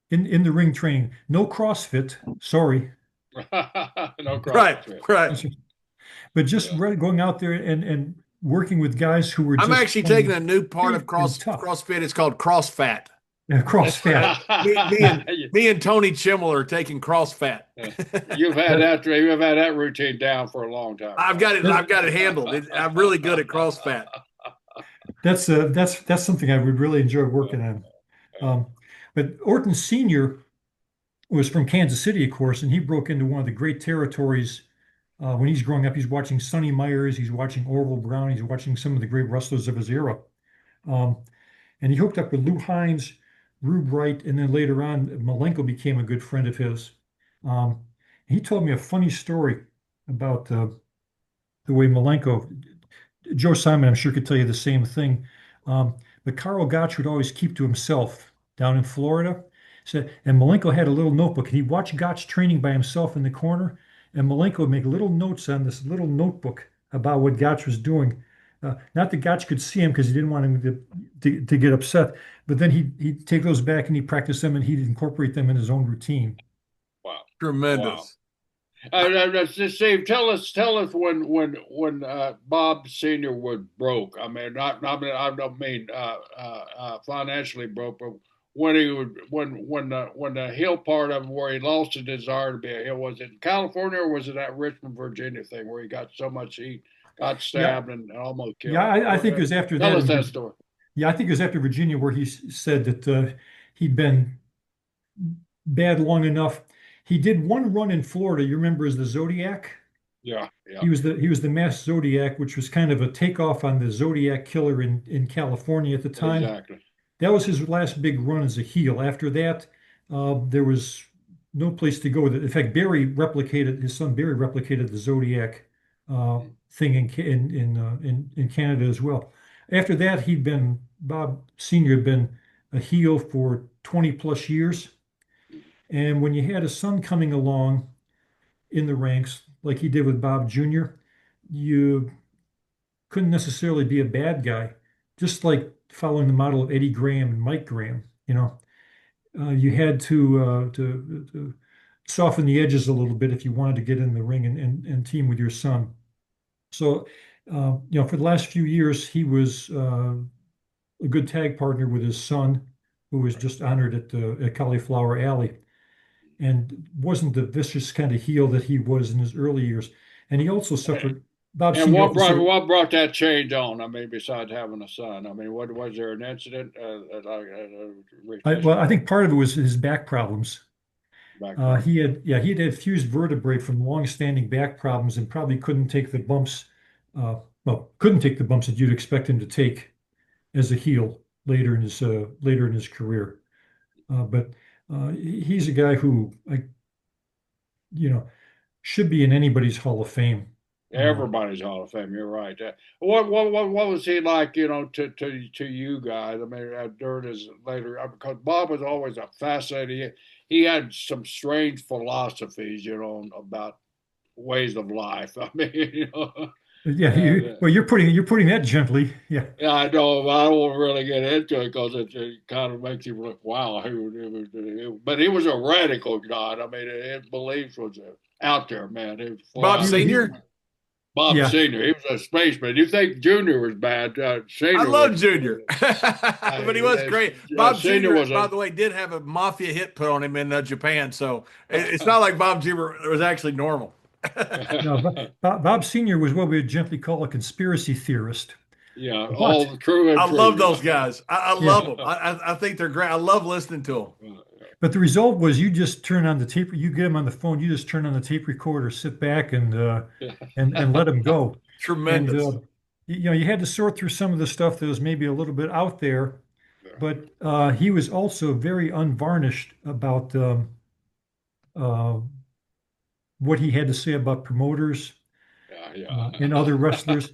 in the ring training. No CrossFit, sorry. No CrossFit. Right. But just going out there and working with guys who were I'm just actually taking a new part of tough. CrossFit. It's called CrossFat. Yeah, CrossFat. Me and Tony Chimmel are taking CrossFat. You've had that routine down for a long time. I've got it handled. I'm really good at CrossFat. That's something I would really enjoy working on. But Orton Sr. was from Kansas City, of course, and he broke into one of the great territories when he's growing up. He's watching Sonny Myers, he's watching Orville Brown, he's watching some of the great wrestlers of his era. And he hooked up with Lou Hines, Rube Wright, and then later on, Malenko became a good friend of his. He told me a funny story about the way Malenko, Joe Simon, I'm sure, could tell you the same thing. But Karl Gotch would always keep to himself down in Florida. And Malenko had a little notebook, and he'd watch Gotch training by himself in the corner, and Malenko would make little notes on this little notebook about what Gotch was doing. Not that Gotch could see him because he didn't want him to get upset, but then he'd take those back and he'd practice them and he'd incorporate them in his own routine. Wow. Tremendous. Wow. Steve, tell us when Bob Senior was broke. I mean, I don't mean financially broke, but when he would when the heel part of him where he lost his desire to be a heel, was it in California or was it that Richmond, Virginia thing where he got so much he got stabbed and almost killed? Yeah, I think it was after that. Tell us that story. Yeah, I think it was after Virginia where he said that he'd been bad long enough. He did one run in Florida. You remember as the Zodiac? Yeah. He was the masked Zodiac, which was kind of a takeoff on the Zodiac killer in California at the time. Exactly. That was his last big run as a heel. After that, there was no place to go with it. In fact, his son Barry replicated the Zodiac thing in Canada as well. After that, Bob Sr. had been a heel for 20 plus years. And when you had a son coming along in the ranks, like he did with Bob Jr., you couldn't necessarily be a bad guy, just like following the model of Eddie Graham and Mike Graham. You had to soften the edges a little bit if you wanted to get in the ring and team with your son. So, for the last few years, he was a good tag partner with his son, who was just honored at Cauliflower Alley, and wasn't the vicious kind of heel that he was in his early years. And he also suffered. Bob And Sr. also suffered. what brought that change on? I mean, besides having a son, I mean, what was there an incident Well, I think part of it was his back problems. background? He had fused vertebrae from long-standing back problems and probably couldn't take the bumps. Couldn't take the bumps that you'd expect him to take as a heel later in his career. But he's a guy who, should be in anybody's Hall of Fame. Everybody's Hall of Fame. You're right. What was he like? You know, to you guys. I mean, during his later, because Bob was always a fascinating. He had some strange philosophies, you know, about ways of life. I mean, you know. Yeah, And, well, you're putting that gently. Yeah. yeah, I know. But I don't want to really get into it because it kind of makes you look, wow. But he was a radical god. I mean, his beliefs was out there, man. He was Bob flying. Sr. Bob Yeah. Sr. He was a spaceman. You think Junior was bad? Sr. I love was, Junior, but he was great. Bob Senior Jr., was by the way, did have a mafia hit put on him in Japan, so it's not like Bob Jr. was actually normal. No, Bob Sr. was what we would gently call a conspiracy theorist. yeah, But all true and I true. love those guys. I yeah, love them. I think they're great. I love listening to them. but the result was you just turn on the tape. You get him on the phone. You just turn on the tape recorder, sit back, and let him go. And Tremendous. you had to sort through some of the stuff that was maybe a little bit out there, but he was also very unvarnished about uh, what he had to say about promoters Yeah, and other wrestlers.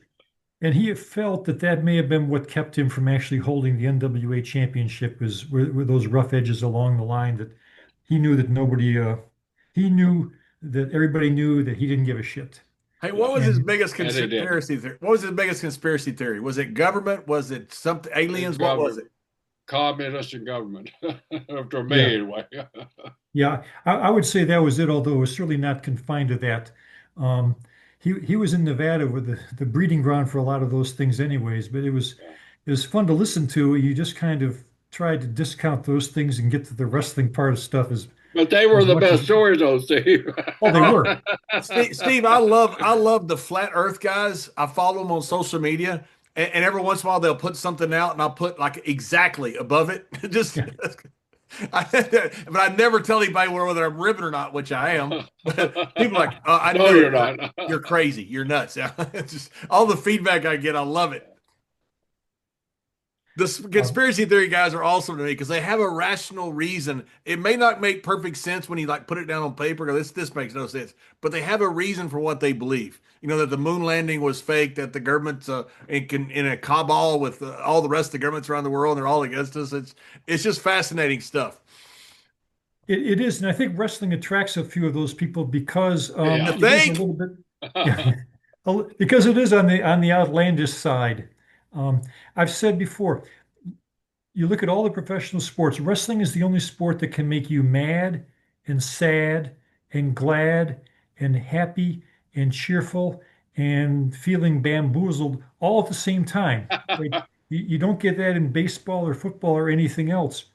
And he felt that that may have been what kept him from actually holding the NWA championship were those rough edges along the line that he knew that he knew that everybody knew that he didn't give a shit. Hey, yeah. what was his biggest And they did. conspiracy theory? What was his biggest conspiracy theory? Was it government? Was it something aliens? What was it? Communist and government, to me Yeah. anyway. Yeah, I would say that was it, although it was certainly not confined to that. Um, he was in Nevada with the breeding ground for a lot of those things anyways, but it was fun to listen to. You just kind of tried to discount those things and get to the wrestling part of stuff But they were as the much best as stories, though, Steve. oh, they were. Steve, I love the flat Earth guys. I follow them on social media, and every once in a while they'll put something out, and I'll put like exactly above it. Just, Yeah. but I never tell anybody whether I'm ribbing or not, which I am. But people are like, oh, I No, know you're it. not. You're crazy. You're nuts. It's just all the feedback I get. I love it. The conspiracy theory guys are awesome to me because they have a rational reason. It may not make perfect sense when you like put it down on paper. Go, this makes no sense, but they have a reason for what they believe. You know that the moon landing was fake. That the government's in a cabal with all the rest of the governments around the world. And they're all against us. It's just fascinating stuff. It is, and I think wrestling attracts a few of those people because Yeah. You it is a think? little bit, yeah, because it is on the outlandish side. I've said before, you look at all the professional sports, wrestling is the only sport that can make you mad and sad and glad and happy and cheerful and feeling bamboozled all at the same time. Right? You don't get that in baseball or football or anything else.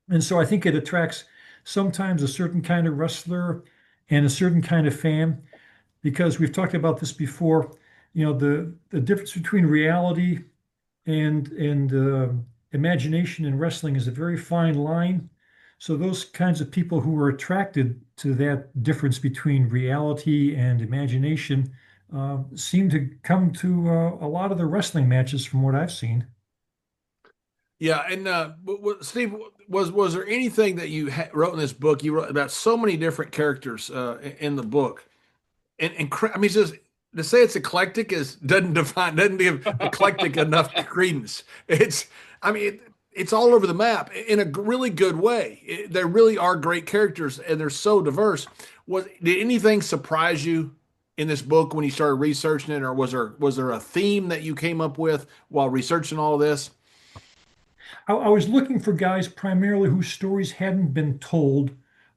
And so I think it attracts sometimes a certain kind of wrestler and a certain kind of fan because we've talked about this before. The difference between reality and imagination in wrestling is a very fine line. So those kinds of people who are attracted to that difference between reality and imagination seem to come to a lot of the wrestling matches from what I've seen. Yeah, and Steve, was there anything that you wrote in this book? You wrote about so many different characters in the book, and I mean, just to say it's eclectic is doesn't give eclectic enough credence. I mean, it's all over the map in a really good way. There really are great characters, and they're so diverse. Did anything surprise you in this book when you started researching it, or was there a theme that you came up with while researching all of this? I was looking for guys primarily whose stories hadn't been told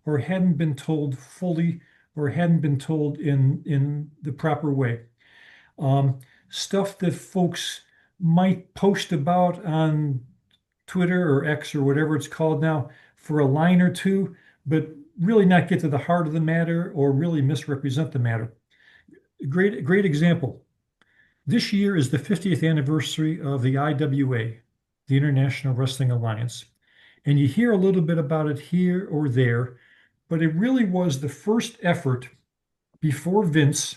or hadn't been told fully or hadn't been told in the proper way. Stuff that folks might post about on Twitter or X or whatever it's called now for a line or two, but really not get to the heart of the matter or really misrepresent the matter. Great example. This year is the 50th anniversary of the IWA, the International Wrestling Alliance. And you hear a little bit about it here or there, but it really was the first effort before Vince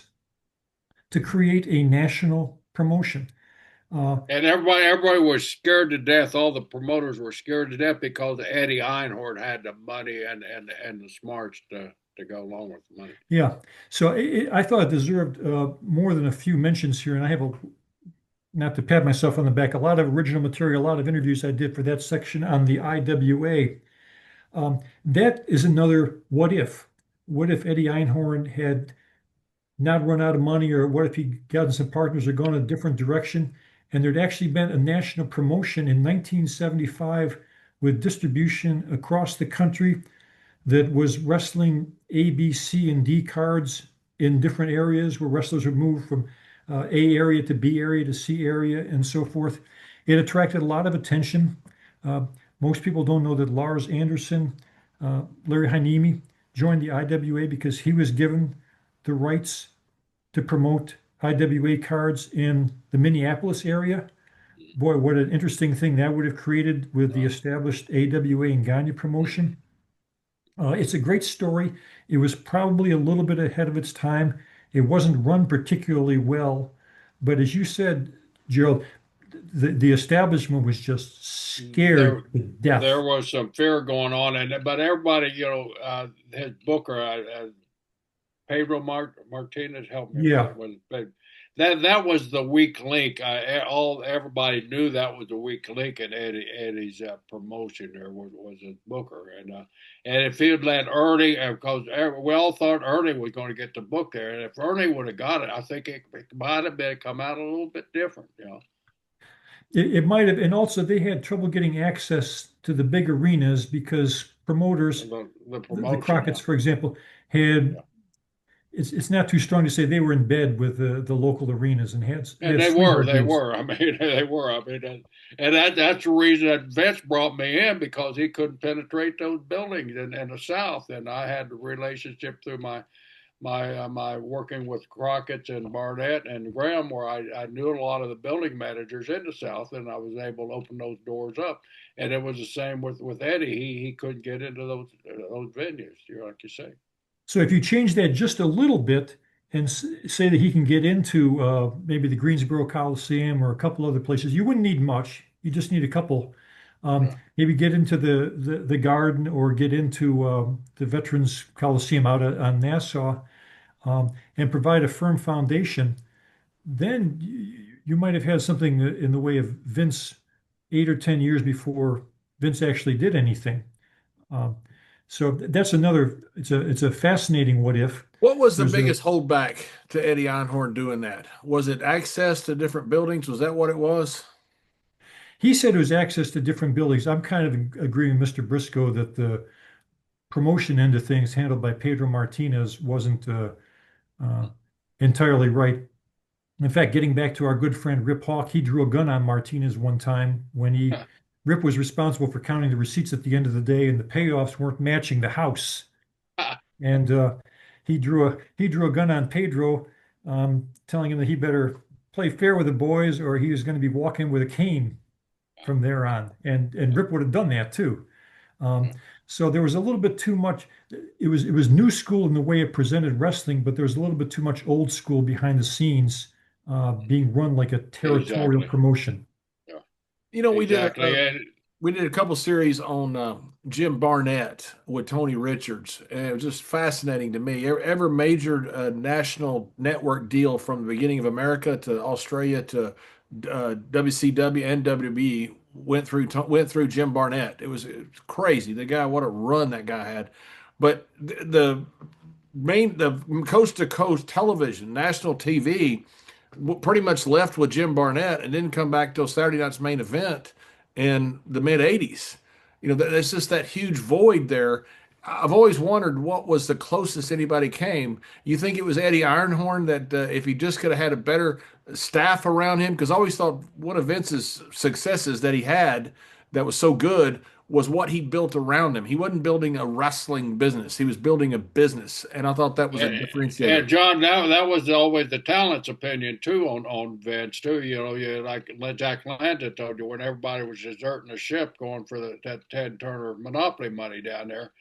to create a national promotion. And everybody was scared to death. All the promoters were scared to death because Eddie Einhorn had the money and the smarts to go along with the money. Yeah. So I thought it deserved more than a few mentions here. And I have not to pat myself on the back, a lot of original material, a lot of interviews I did for that section on the IWA. That is another what if. What if Eddie Einhorn had not run out of money, or what if he gotten some partners or gone a different direction? And there'd actually been a national promotion in 1975 with distribution across the country that was wrestling A, B, C, and D cards in different areas where wrestlers would move from A area to B area to C area and so forth. It attracted a lot of attention. Most people don't know that Lars Anderson, Larry Hanimi, joined the IWA because he was given the rights to promote IWA cards in the Minneapolis area. Boy, what an interesting thing that would have created with the established AWA and Gagne promotion. It's a great story. It was probably a little bit ahead of its time. It wasn't run particularly well, but as you said, Gerald, the establishment was just scared to death. There was some fear going on, but everybody, his booker, Pedro Martinez, helped me. Yeah. That was the weak link. Everybody knew that was the weak link in Eddie's promotion. There was a booker, and if he had let Ernie, because we all thought Ernie was going to get the book there, and if Ernie would have got it, I think it might have come out a little bit different. It might have, and also they had trouble getting access to the big arenas because promoters, the Crockett's, for example, had. Yeah. It's not too strong to say they were in bed with the local arenas and had. And they were. I mean, they were. I mean, and that's the reason that Vince brought me in, because he couldn't penetrate those buildings in the South, and I had the relationship through my working with Crockett's and Barnett and Graham, where I knew a lot of the building managers in the South, and I was able to open those doors up. And it was the same with Eddie. He couldn't get into those venues, like you say. So if you change that just a little bit and say that he can get into maybe the Greensboro Coliseum or a couple other places, you wouldn't need much. You just need a couple. Maybe get into the Garden or get into the Veterans Coliseum out on Nassau, and provide a firm foundation. Then you might have had something in the way of Vince 8 or 10 years before Vince actually did anything. So that's another. It's a fascinating what if. What was the biggest holdback to Eddie Einhorn doing that? Was it access to different buildings? Was that what it was? He said it was access to different buildings. I'm kind of agreeing with Mr. Brisco that the promotion end of things handled by Pedro Martinez wasn't entirely right. In fact, getting back to our good friend Rip Hawk, he drew a gun on Martinez one time when Rip was responsible for counting the receipts at the end of the day, and the payoffs weren't matching the house. And he drew a gun on Pedro, telling him that he better play fair with the boys, or he was going to be walking with a cane from there on. And Rip would have done that too. So there was a little bit too much. It was new school in the way it presented wrestling, but there was a little bit too much old school behind the scenes, being run like a territorial promotion. We did a couple series on Jim Barnett with Tony Richards, and it was just fascinating to me. Every major national network deal from the beginning of America to Australia to WCW and WWE went through Jim Barnett. It was crazy. The guy, what a run that guy had. But the coast to coast television, national TV, pretty much left with Jim Barnett and didn't come back till Saturday night's main event in the mid 80s. There's just that huge void there. I've always wondered what was the closest anybody came. You think it was Eddie Einhorn that if he just could have had a better staff around him? Because I always thought one of Vince's successes that he had that was so good was what he built around him. He wasn't building a wrestling business. He was building a business. And I thought that was a differentiator. And John, that was always the talent's opinion too on Vince too. Like Jack Landa told you when everybody was deserting the ship going for that Ted Turner Monopoly money down there.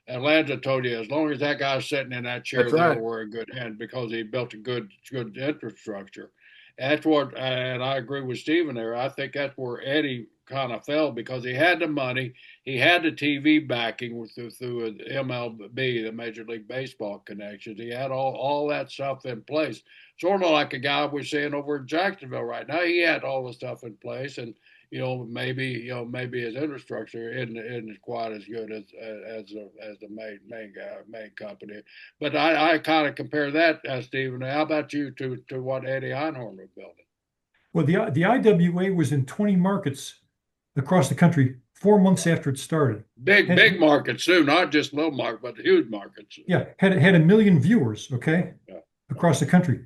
Atlanta told you as long as that guy's sitting in that chair, they were in good hands because he built a good infrastructure. That's what, and I agree with Stephen there. I think that's where Eddie kind of fell because he had the money, he had the TV backing through MLB, the Major League Baseball connections. He had all that stuff in place. Sort of like a guy we're seeing over in Jacksonville right now. He had all the stuff in place, and maybe his infrastructure isn't quite as good as the main company. But I kind of compare that, Stephen. How about you to what Eddie Einhorn was building? Well, the IWA was in 20 markets across the country 4 months after it started. Big markets too, not just little markets, but huge markets. Yeah, had 1 million viewers, okay, across the country.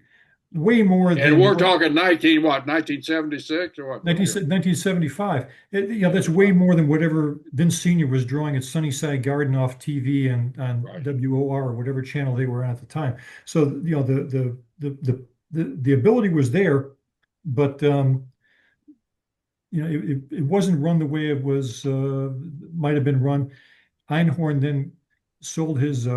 Way more than. And we're talking 1976 or what? 1975. That's way more than whatever Vince Sr. was drawing at Sunnyside Garden off TV and on WOR or whatever channel they were on at the time. So the ability was there, but it wasn't run the way it was might have been run. Einhorn then sold his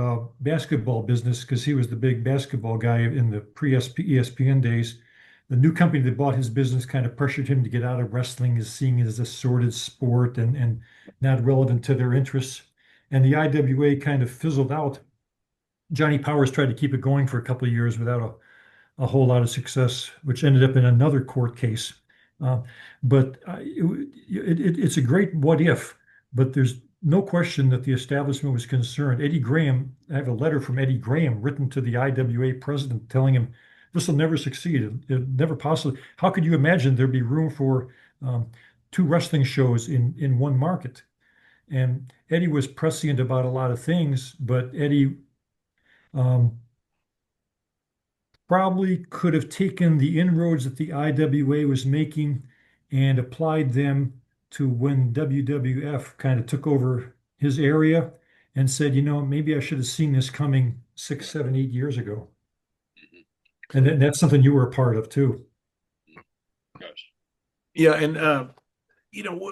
basketball business because he was the big basketball guy in the pre-ESPN days. The new company that bought his business kind of pressured him to get out of wrestling, as seeing it as a sordid sport and not relevant to their interests. And the IWA kind of fizzled out. Johnny Powers tried to keep it going for a couple of years without a whole lot of success, which ended up in another court case. But it's a great what if, but there's no question that the establishment was concerned. Eddie Graham, I have a letter from Eddie Graham written to the IWA president telling him this will never succeed. It never possibly. How could you imagine there'd be room for 2 wrestling shows in one market? And Eddie was prescient about a lot of things, but Eddie probably could have taken the inroads that the IWA was making and applied them to when WWF kind of took over his area and said, maybe I should have seen this coming 6, 7, 8 years ago. And that's something you were a part of too. Yes. Yeah, and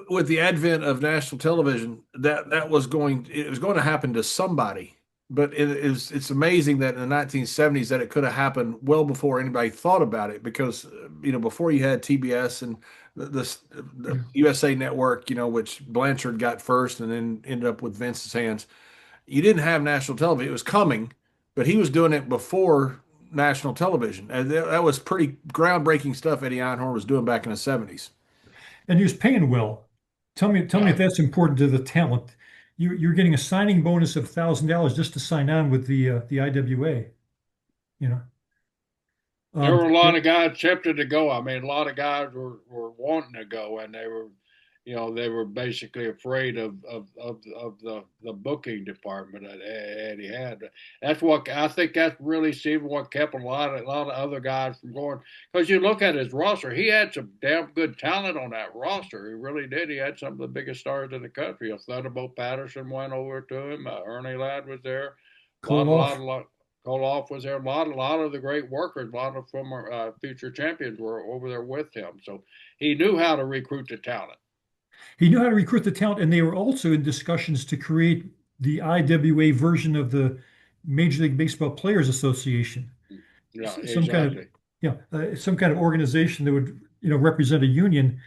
with the advent of national television, it was going to happen to somebody. But it's amazing that in the 1970s that it could have happened well before anybody thought about it, because before you had TBS and the USA Network, which Blanchard got first and then ended up with Vince's hands. You didn't have national television. It was coming, but he was doing it before national television. And that was pretty groundbreaking stuff Eddie Einhorn was doing back in the 70s. And he was paying well. Tell me if that's important to the talent. You're getting a signing bonus of $1,000 just to sign on with the IWA. There were a lot of guys tempted to go. I mean, a lot of guys were wanting to go, and they were basically afraid of the booking department that Eddie had. That's what I think. That's really, Stephen, what kept a lot of other guys from going. Because you look at his roster, he had some damn good talent on that roster. He really did. He had some of the biggest stars in the country. Thunderbolt Patterson went over to him. Ernie Ladd was there. Koloff was there. A lot of the great workers, a lot of former future champions were over there with him. So he knew how to recruit the talent. He knew how to recruit the talent, and they were also in discussions to create the IWA version of the Major League Baseball Players Association. Yeah, some kind of organization that would represent a union,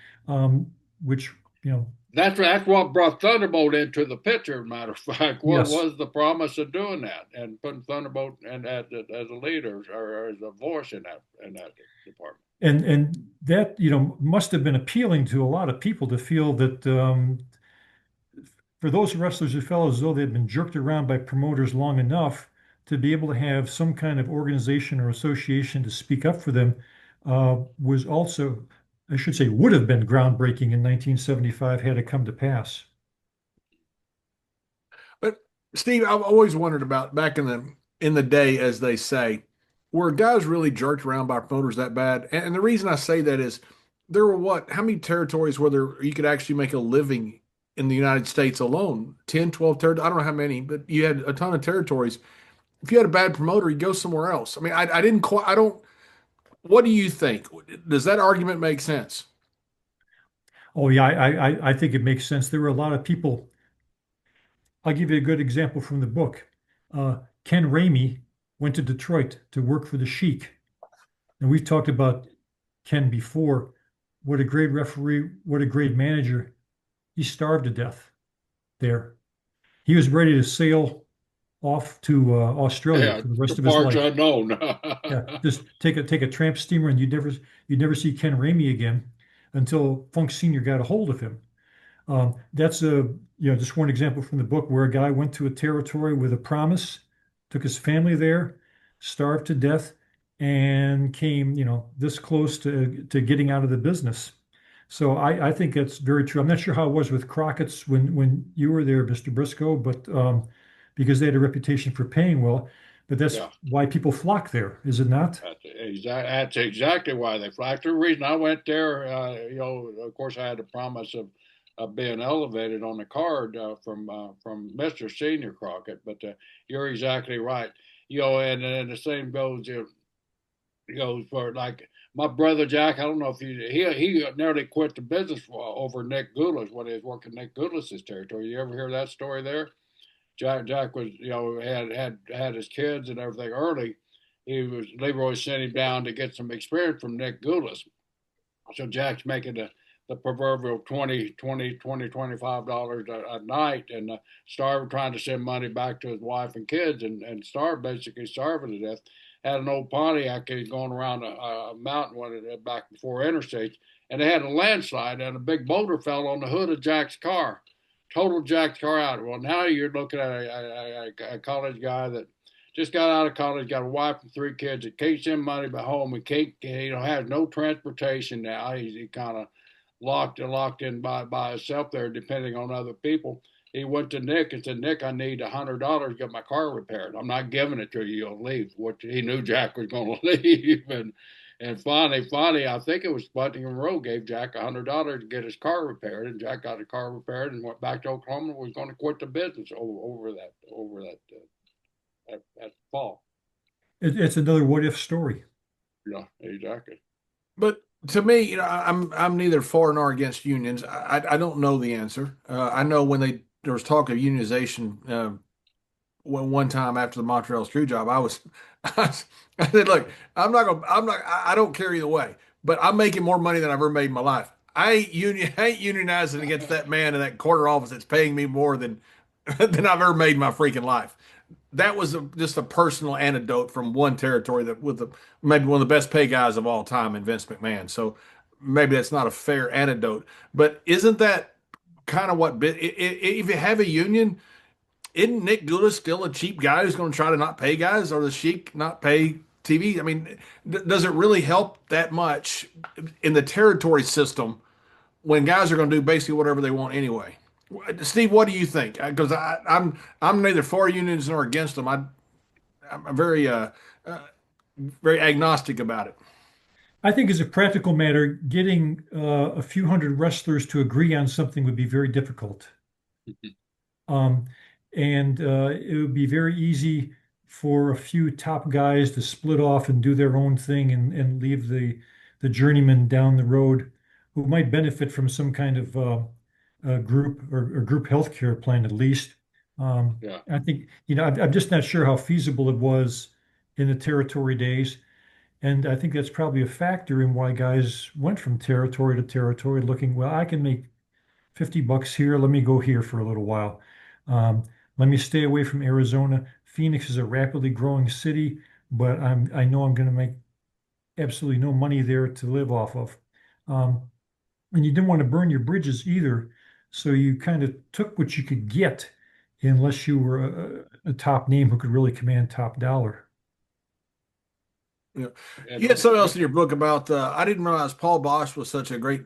which That's what brought Thunderbolt into the picture. Matter of fact, what was the promise of doing that and putting Thunderbolt as a leader or as a voice in that department. And that must have been appealing to a lot of people to feel that for those wrestlers who felt as though they'd been jerked around by promoters long enough to be able to have some kind of organization or association to speak up for them was also, I should say, would have been groundbreaking in 1975 had it come to pass. But Steve, I've always wondered about back in the day, as they say, were guys really jerked around by promoters that bad? And the reason I say that is there were how many territories where you could actually make a living in the United States alone, 10, 12 territories. I don't know how many, but you had a ton of territories. If you had a bad promoter, you go somewhere else. I mean, I didn't quite, I don't, what do you think? Does that argument make sense? Oh yeah, I think it makes sense. There were a lot of people. I'll give you a good example from the book. Ken Ramey went to Detroit to work for the Sheik. And we've talked about Ken before. What a great referee, what a great manager. He starved to death there. He was ready to sail off to Australia Yeah, for the rest the of his parts life. unknown. Yeah, just take a tramp steamer, and you'd never see Ken Ramey again until Funk Sr. got a hold of him. That's just one example from the book where a guy went to a territory with a promise, took his family there, starved to death, and came, this close to getting out of the business. So I think that's very true. I'm not sure how it was with Crockett's when you were there, Mr. Briscoe, but because they had a reputation for paying well, but that's Yeah. why people flock there, is it not? That's exactly why they flagged. The reason I went there, of course, I had the promise of being elevated on the card from Mr. Senior Crockett. But you're exactly right. And the same goes, goes for like my brother Jack. I don't know if he nearly quit the business over Nick Goulas when he was working Nick Goulas's territory. You ever hear that story there? Jack was, had his kids and everything early. Leroy sent him down to get some experience from Nick Goulas. So Jack's making the proverbial $25 a night, and starved trying to send money back to his wife and kids, and starved, basically starving to death. Had an old Pontiac going around a mountain back before interstates, and they had a landslide, and a big boulder fell on the hood of Jack's car, total Jack's car out. Well, now you're looking at a college guy that just got out of college, got a wife and three kids that can't send money back home, and can't, has no transportation now. He kind of locked in by himself there, depending on other people. He went to Nick and said, "Nick, I need $100 to get my car repaired. I'm not giving it to you. You'll leave." What he knew Jack was going to leave, and finally, I think it was Sputnik and Monroe gave Jack $100 to get his car repaired, and Jack got his car repaired and went back to Oklahoma and was going to quit the business over that fall. It's another what if story. Yeah, exactly. But to me, I'm neither for nor against unions. I don't know the answer. I know when there was talk of unionization one time after the Montreal screw job, I said, look, I don't care either way, but I'm making more money than I've ever made in my life. I ain't unionizing against that man in that corner office that's paying me more than than I've ever made in my freaking life. That was just a personal anecdote from one territory that with maybe one of the best pay guys of all time in Vince McMahon. So maybe that's not a fair anecdote, but isn't that kind of what if you have a union, isn't Nick Goulas still a cheap guy who's going to try to not pay guys, or the Sheik not pay TV? I mean, does it really help that much in the territory system when guys are going to do basically whatever they want anyway? Steve, what do you think? Because I'm neither for unions nor against them. I'm very agnostic about it. I think as a practical matter, getting a few hundred wrestlers to agree on something would be very difficult. Um, and it would be very easy for a few top guys to split off and do their own thing and leave the journeyman down the road who might benefit from some kind of group or group healthcare plan at least. Yeah. I think, I'm just not sure how feasible it was in the territory days. And I think that's probably a factor in why guys went from territory to territory looking, well, I can make $50 here. Let me go here for a little while. Um, Let me stay away from Arizona. Phoenix is a rapidly growing city, but I know I'm going to make absolutely no money there to live off of. Um, and you didn't want to burn your bridges either. So you kind of took what you could get unless you were a top name who could really command top dollar. Yeah. And You had something else in your book about, I didn't realize Paul Bosch was such a great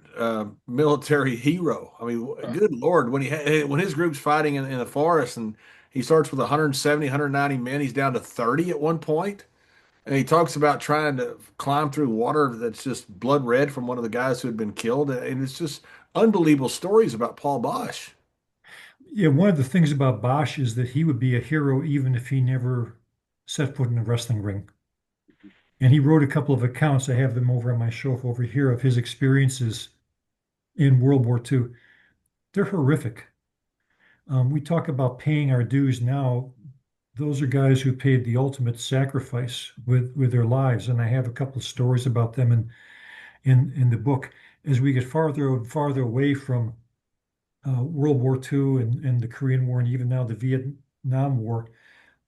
military hero. I mean, good Lord, when his group's fighting in the forest and he starts with 170, 190 men, he's down to 30 at one point. And he talks about trying to climb through water that's just blood red from one of the guys who had been killed. And it's just unbelievable stories about Paul Bosch. Yeah, one of the things about Bosch is that he would be a hero even if he never set foot in a wrestling ring. And he wrote a couple of accounts. I have them over on my shelf over here of his experiences in World War II. They're horrific. We talk about paying our dues now. Those are guys who paid the ultimate sacrifice with their lives, and I have a couple of stories about them in the book. As we get farther and farther away from World War II and the Korean War, and even now the Vietnam War,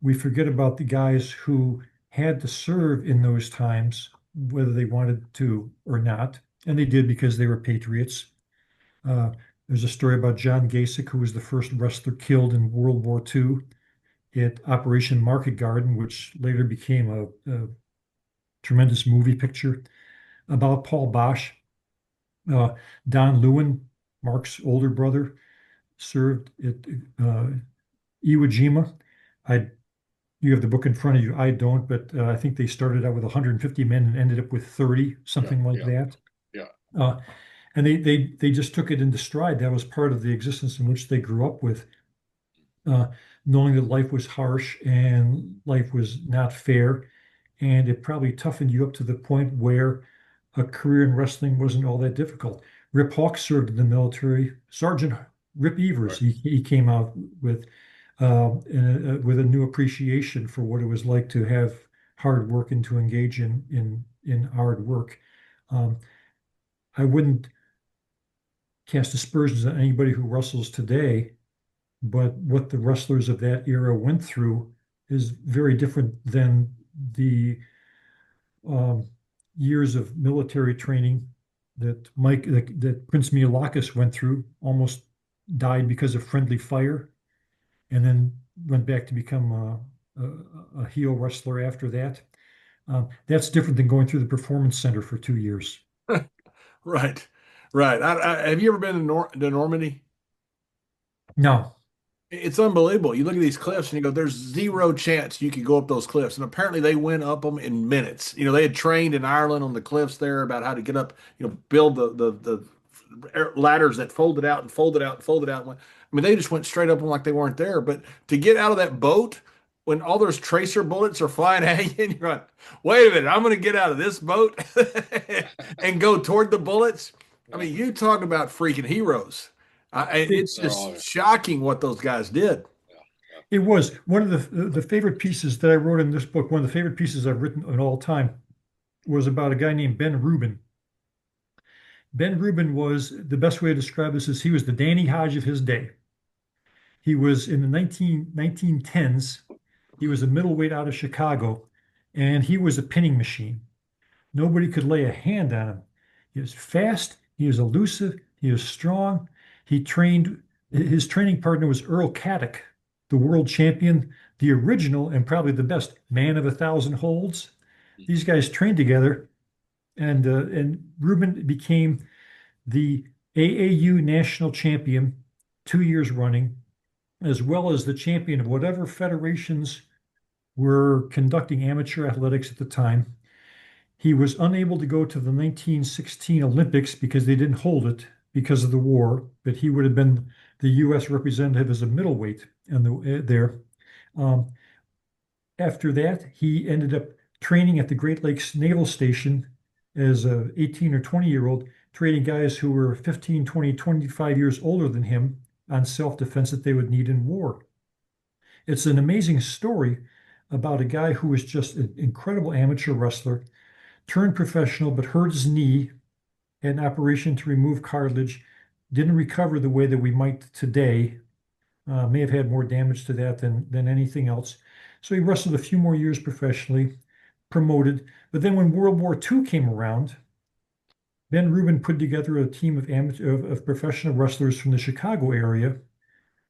we forget about the guys who had to serve in those times, whether they wanted to or not, and they did because they were patriots. Uh, there's a story about John Gasick, who was the first wrestler killed in World War II at Operation Market Garden, which later became a tremendous movie picture about Paul Bosch. Don Lewin, Mark's older brother, served at Iwo Jima. You have the book in front of you. I don't, but I think they started out with 150 men and ended up with 30, something like that. Yeah. And they just took it into stride. That was part of the existence in which they grew up with, knowing that life was harsh and life was not fair. And it probably toughened you up to the point where a career in wrestling wasn't all that difficult. Rip Hawk served in the military. Sergeant Rip Evers, Right. he came out with with a new appreciation for what it was like to have hard work and to engage in hard work. Um, I wouldn't cast aspersions on anybody who wrestles today, but what the wrestlers of that era went through is very different than the um, years of military training that Prince Mleus went through, almost died because of friendly fire, and then went back to become a heel wrestler after that. That's different than going through the Performance Center for 2 years. Right, right. Have you ever been to Normandy? No, It's unbelievable. You look at these cliffs and you go, there's zero chance you could go up those cliffs. And apparently they went up them in minutes. They had trained in Ireland on the cliffs there about how to get up, build the ladders that folded out and folded out and folded out. I mean, they just went straight up them like they weren't there. But to get out of that boat when all those tracer bullets are flying at you, and you're like, wait a minute, I'm going to get out of this boat and go toward the bullets. I mean, you talk about freaking heroes. It's just shocking what those guys did. it was one of the favorite pieces that I wrote in this book. One of the favorite pieces I've written in all time was about a guy named Ben Rubin. Ben Rubin was, the best way to describe this is he was the Danny Hodge of his day. He was in the 1910s. He was a middleweight out of Chicago, and he was a pinning machine. Nobody could lay a hand on him. He was fast, he was elusive, he was strong. His training partner was Earl Caddick, the world champion, the original and probably the best man of 1,000 holds. These guys trained together, and Rubin became the AAU national champion 2 years running, as well as the champion of whatever federations were conducting amateur athletics at the time. He was unable to go to the 1916 Olympics because they didn't hold it because of the war, but he would have been the U.S. representative as a middleweight there. Um, After that, he ended up training at the Great Lakes Naval Station as a 18 or 20-year-old, training guys who were 15, 20, 25 years older than him on self-defense that they would need in war. It's an amazing story about a guy who was just an incredible amateur wrestler, turned professional, but hurt his knee, had an operation to remove cartilage, didn't recover the way that we might today, may have had more damage to that than anything else. So he wrestled a few more years professionally, promoted. But then when World War II came around, Ben Rubin put together a team of professional wrestlers from the Chicago area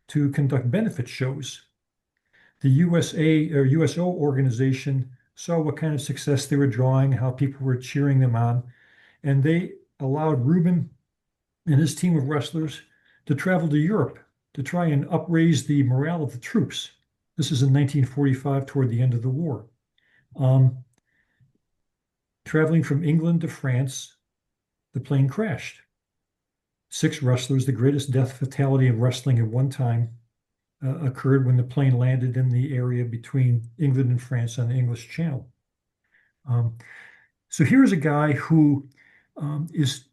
to conduct benefit shows. The USA or USO organization saw what kind of success they were drawing, how people were cheering them on, and they allowed Rubin and his team of wrestlers to travel to Europe to try and upraise the morale of the troops. This is in 1945, toward the end of the war. Traveling from England to France, the plane crashed. 6 wrestlers, the greatest death fatality of wrestling at one time, occurred when the plane landed in the area between England and France on the English Channel. Um, so here's a guy who is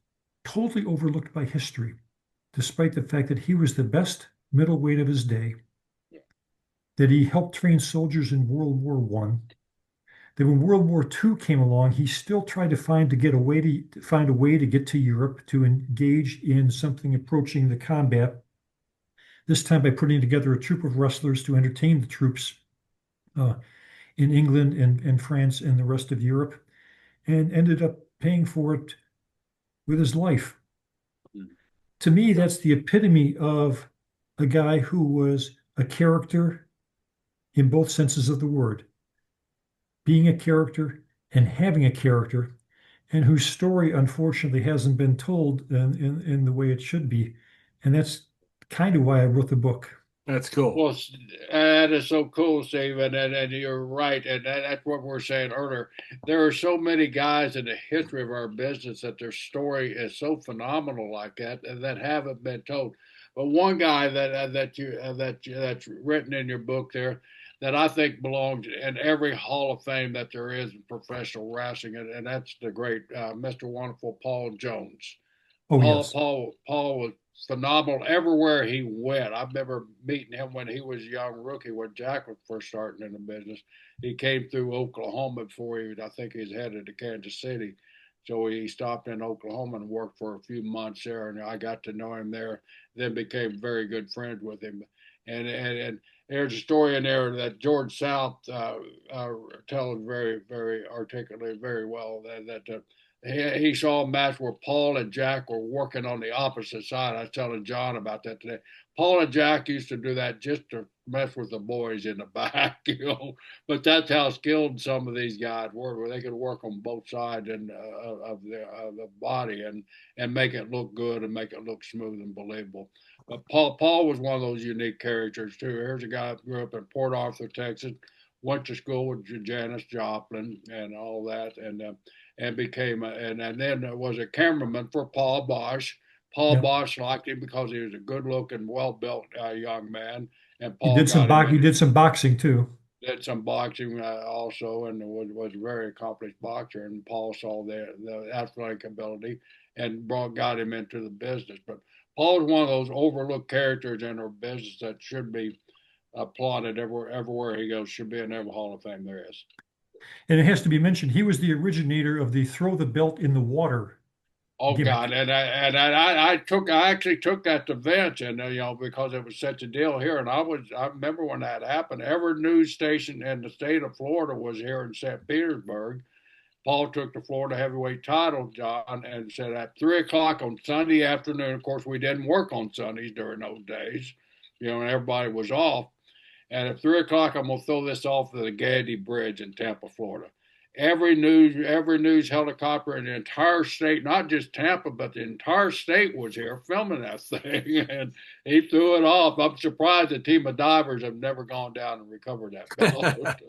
totally overlooked by history, despite the fact that he was the best middleweight of his day, that he helped train soldiers in World War One, that when World War II came along, he still tried to find a way to get to Europe to engage in something approaching the combat. This time by putting together a troupe of wrestlers to entertain the troops uh, in England and France and the rest of Europe, and ended up paying for it with his life. To me, that's the epitome of a guy who was a character in both senses of the word, being a character and having a character, and whose story unfortunately hasn't been told in the way it should be. And that's kind of why I wrote the book. That's cool. Well, that is so cool, Steve, and you're right, and that's what we were saying earlier. There are so many guys in the history of our business that their story is so phenomenal like that that haven't been told. But one guy that's written in your book there that I think belongs in every Hall of Fame that there is in professional wrestling, and that's the great Mr. Wonderful Paul Jones. Oh, yes. Paul was phenomenal everywhere he went. I remember meeting him when he was a young rookie when Jack was first starting in the business. He came through Oklahoma before I think he was headed to Kansas City. So he stopped in Oklahoma and worked for a few months there, and I got to know him there. Then became very good friends with him. And there's a story in there that George South tells very articulately, very well that he saw a match where Paul and Jack were working on the opposite side. I was telling John about that today. Paul and Jack used to do that just to mess with the boys in the back, But that's how skilled some of these guys were, where they could work on both sides of the body and make it look good and make it look smooth and believable. But Paul was one of those unique characters too. Here's a guy who grew up in Port Arthur, Texas, went to school with Janis Joplin and all that, and became and then was a cameraman for Paul Bosch. Paul Yep. Bosch liked him because he was a good-looking, well-built young man, and He Paul did some got him he in, did some boxing too. did some boxing also, and was a very accomplished boxer. And Paul saw the athletic ability and got him into the business. But Paul's one of those overlooked characters in our business that should be applauded everywhere he goes. Should be in every Hall of Fame there is. And it has to be mentioned, he was the originator of the throw the belt in the water Oh gimmick. God! I actually took that to Vince, and because it was such a deal here, and I remember when that happened. Every news station in the state of Florida was here in St. Petersburg. Paul took the Florida heavyweight title, John, and said at 3 o'clock on Sunday afternoon. Of course, we didn't work on Sundays during those days, and everybody was off. And at 3 o'clock, I'm gonna throw this off the Gaiety Bridge in Tampa, Florida. Every news helicopter in the entire state, not just Tampa, but the entire state was here filming that thing, and he threw it off. I'm surprised the team of divers have never gone down and recovered that belt.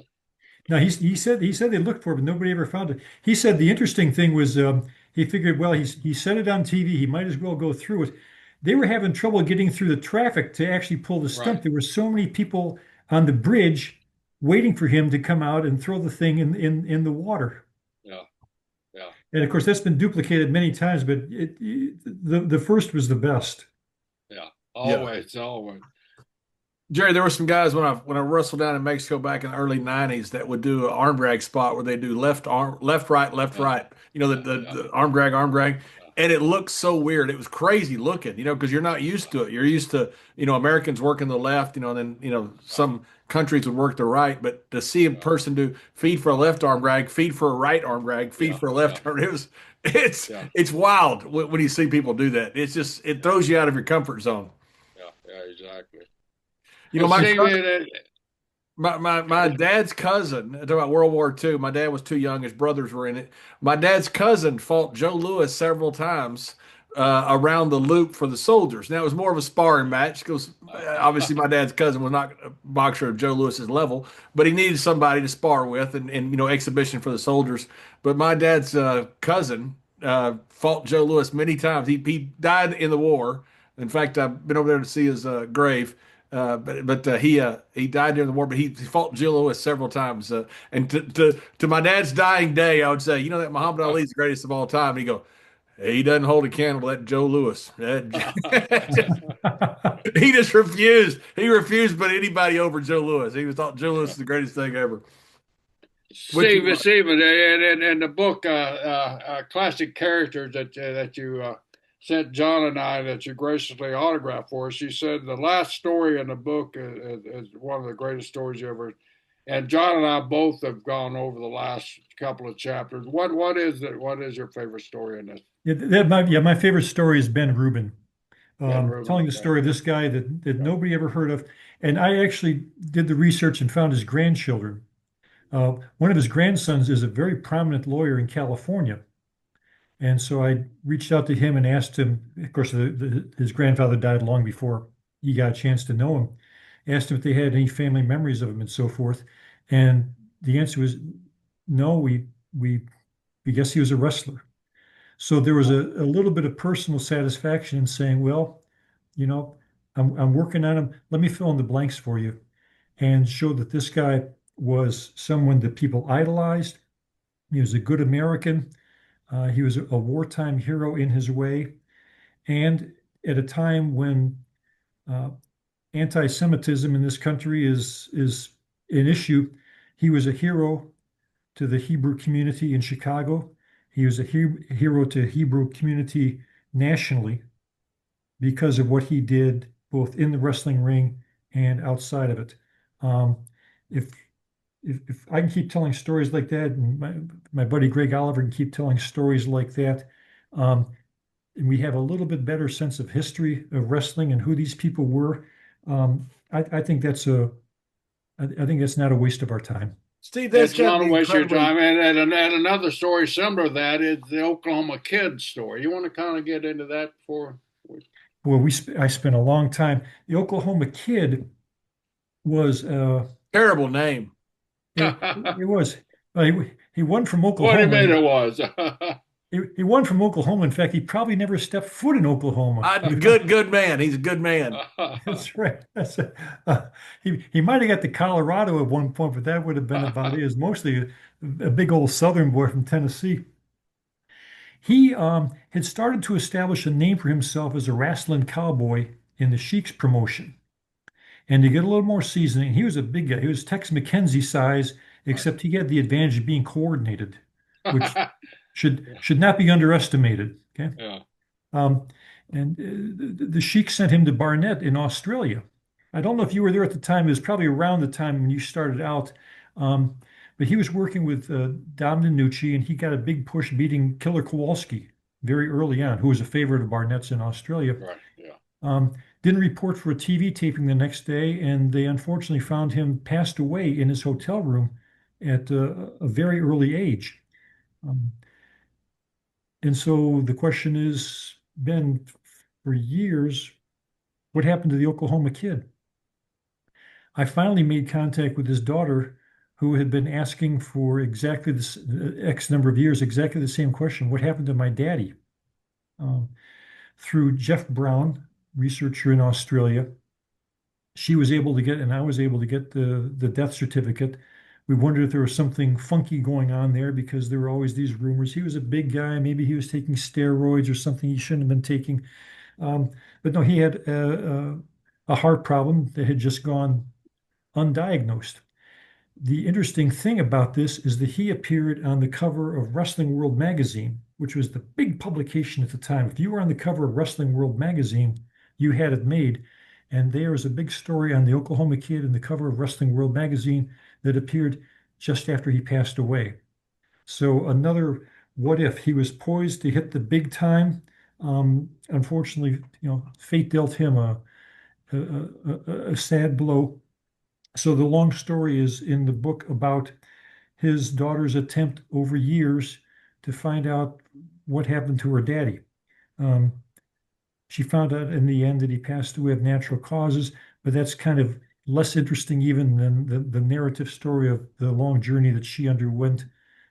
Now he said they looked for it, but nobody ever found it. He said the interesting thing was he figured, well, he said it on TV, he might as well go through it. They were having trouble getting through the traffic to actually pull the stunt. Right. There were so many people on the bridge waiting for him to come out and throw the thing in the water. Yeah, yeah, And of course, that's been duplicated many times, but the first was the best. yeah. Yeah. Always. Jerry, there were some guys when I wrestled down in Mexico back in the early '90s that would do an arm drag spot where they do left arm, left, right, left, Yeah, right. The arm drag, yeah, and it looked so weird. It was crazy looking, because you're not used to it. You're used to, Americans working the left, and then right, some countries would work the right. But to see a yeah, person do feed for a left arm drag, feed for a right arm drag, feed yeah, for a yeah, left arm, it's yeah, it's wild when you see people do that. It yeah, throws you out of your comfort zone. yeah, exactly. Well, My Steve, My dad's cousin, talking about World War II, my dad was too young, his brothers were in it. My dad's cousin fought Joe Louis several times around the loop for the soldiers. Now, it was more of a sparring match because obviously my dad's cousin was not a boxer of Joe Louis's level, but he needed somebody to spar with and exhibition for the soldiers. But my dad's cousin fought Joe Louis many times. He died in the war. In fact, I've been over there to see his grave. but he died during the war. But he fought Jill Lewis several times. And to my dad's dying day, I would say, that Muhammad Ali is the greatest of all time. And he go, he doesn't hold a candle to that Joe Lewis. He just refused. He refused, but anybody over Joe Lewis. He was thought Joe Lewis is the greatest thing ever. Stephen, and the book, classic characters that you sent John and I that you graciously autographed for us. You said the last story in the book is one of the greatest stories you ever. And John and I both have gone over the last couple of chapters. What is it? What is your favorite story in this? My favorite story is Ben Rubin. Telling the okay. story of this guy that nobody ever heard of. And I actually did the research and found his grandchildren. One of his grandsons is a very prominent lawyer in California. And so I reached out to him and asked him, of course, his grandfather died long before he got a chance to know him. Asked him if they had any family memories of him and so forth. And the answer was no, we guess he was a wrestler. So there was a little bit of personal satisfaction in saying, well, I'm working on him. Let me fill in the blanks for you and show that this guy was someone that people idolized. He was a good American. He was a wartime hero in his way. And at a time when anti-Semitism in this country is an issue, he was a hero to the Hebrew community in Chicago. He was a hero to Hebrew community nationally because of what he did both in the wrestling ring and outside of it. If I can keep telling stories like that, and my buddy Greg Oliver can keep telling stories like that, and we have a little bit better sense of history of wrestling and who these people were, I think that's not a waste of our time. Steve, that's it's not a waste of your incredibly... time. And another story similar to that is the Oklahoma Kid story. You want to kind of get into that before? Well, I spent a long time. The Oklahoma Kid was terrible name. It was. He won from Oklahoma. What do you mean it was? He won from Oklahoma. In fact, he probably never stepped foot in Oklahoma. Good man. He's a good man. That's right. He might have got to Colorado at one point, but that would have been about it. He was mostly a big old Southern boy from Tennessee. He had started to establish a name for himself as a wrestling cowboy in the Sheik's promotion. And to get a little more seasoning, he was a big guy. He was Tex McKenzie size, except he had the advantage of being coordinated, which should not be underestimated. Okay. Yeah. And the Sheik sent him to Barnet in Australia. I don't know if you were there at the time. It was probably around the time when you started out. But he was working with Dom DiNucci, and he got a big push beating Killer Kowalski very early on, who was a favorite of Barnett's in Australia. Right. Yeah. Didn't report for a TV taping the next day, and they unfortunately found him passed away in his hotel room at a very early age. And so the question is, Ben, for years, what happened to the Oklahoma Kid? I finally made contact with his daughter, who had been asking for exactly this X number of years, exactly the same question. What happened to my daddy? Through Jeff Brown, researcher in Australia, she was able to get, and I was able to get the death certificate. We wondered if there was something funky going on there because there were always these rumors. He was a big guy. Maybe he was taking steroids or something he shouldn't have been taking. But no, he had a heart problem that had just gone undiagnosed. The interesting thing about this is that he appeared on the cover of Wrestling World magazine, which was the big publication at the time. If you were on the cover of Wrestling World magazine, you had it made. And there was a big story on the Oklahoma Kid in the cover of Wrestling World magazine that appeared just after he passed away. So another what if. He was poised to hit the big time. Unfortunately, fate dealt him a sad blow. So the long story is in the book about his daughter's attempt over years to find out what happened to her daddy. She found out in the end that he passed away of natural causes, but that's kind of less interesting even than the narrative story of the long journey that she underwent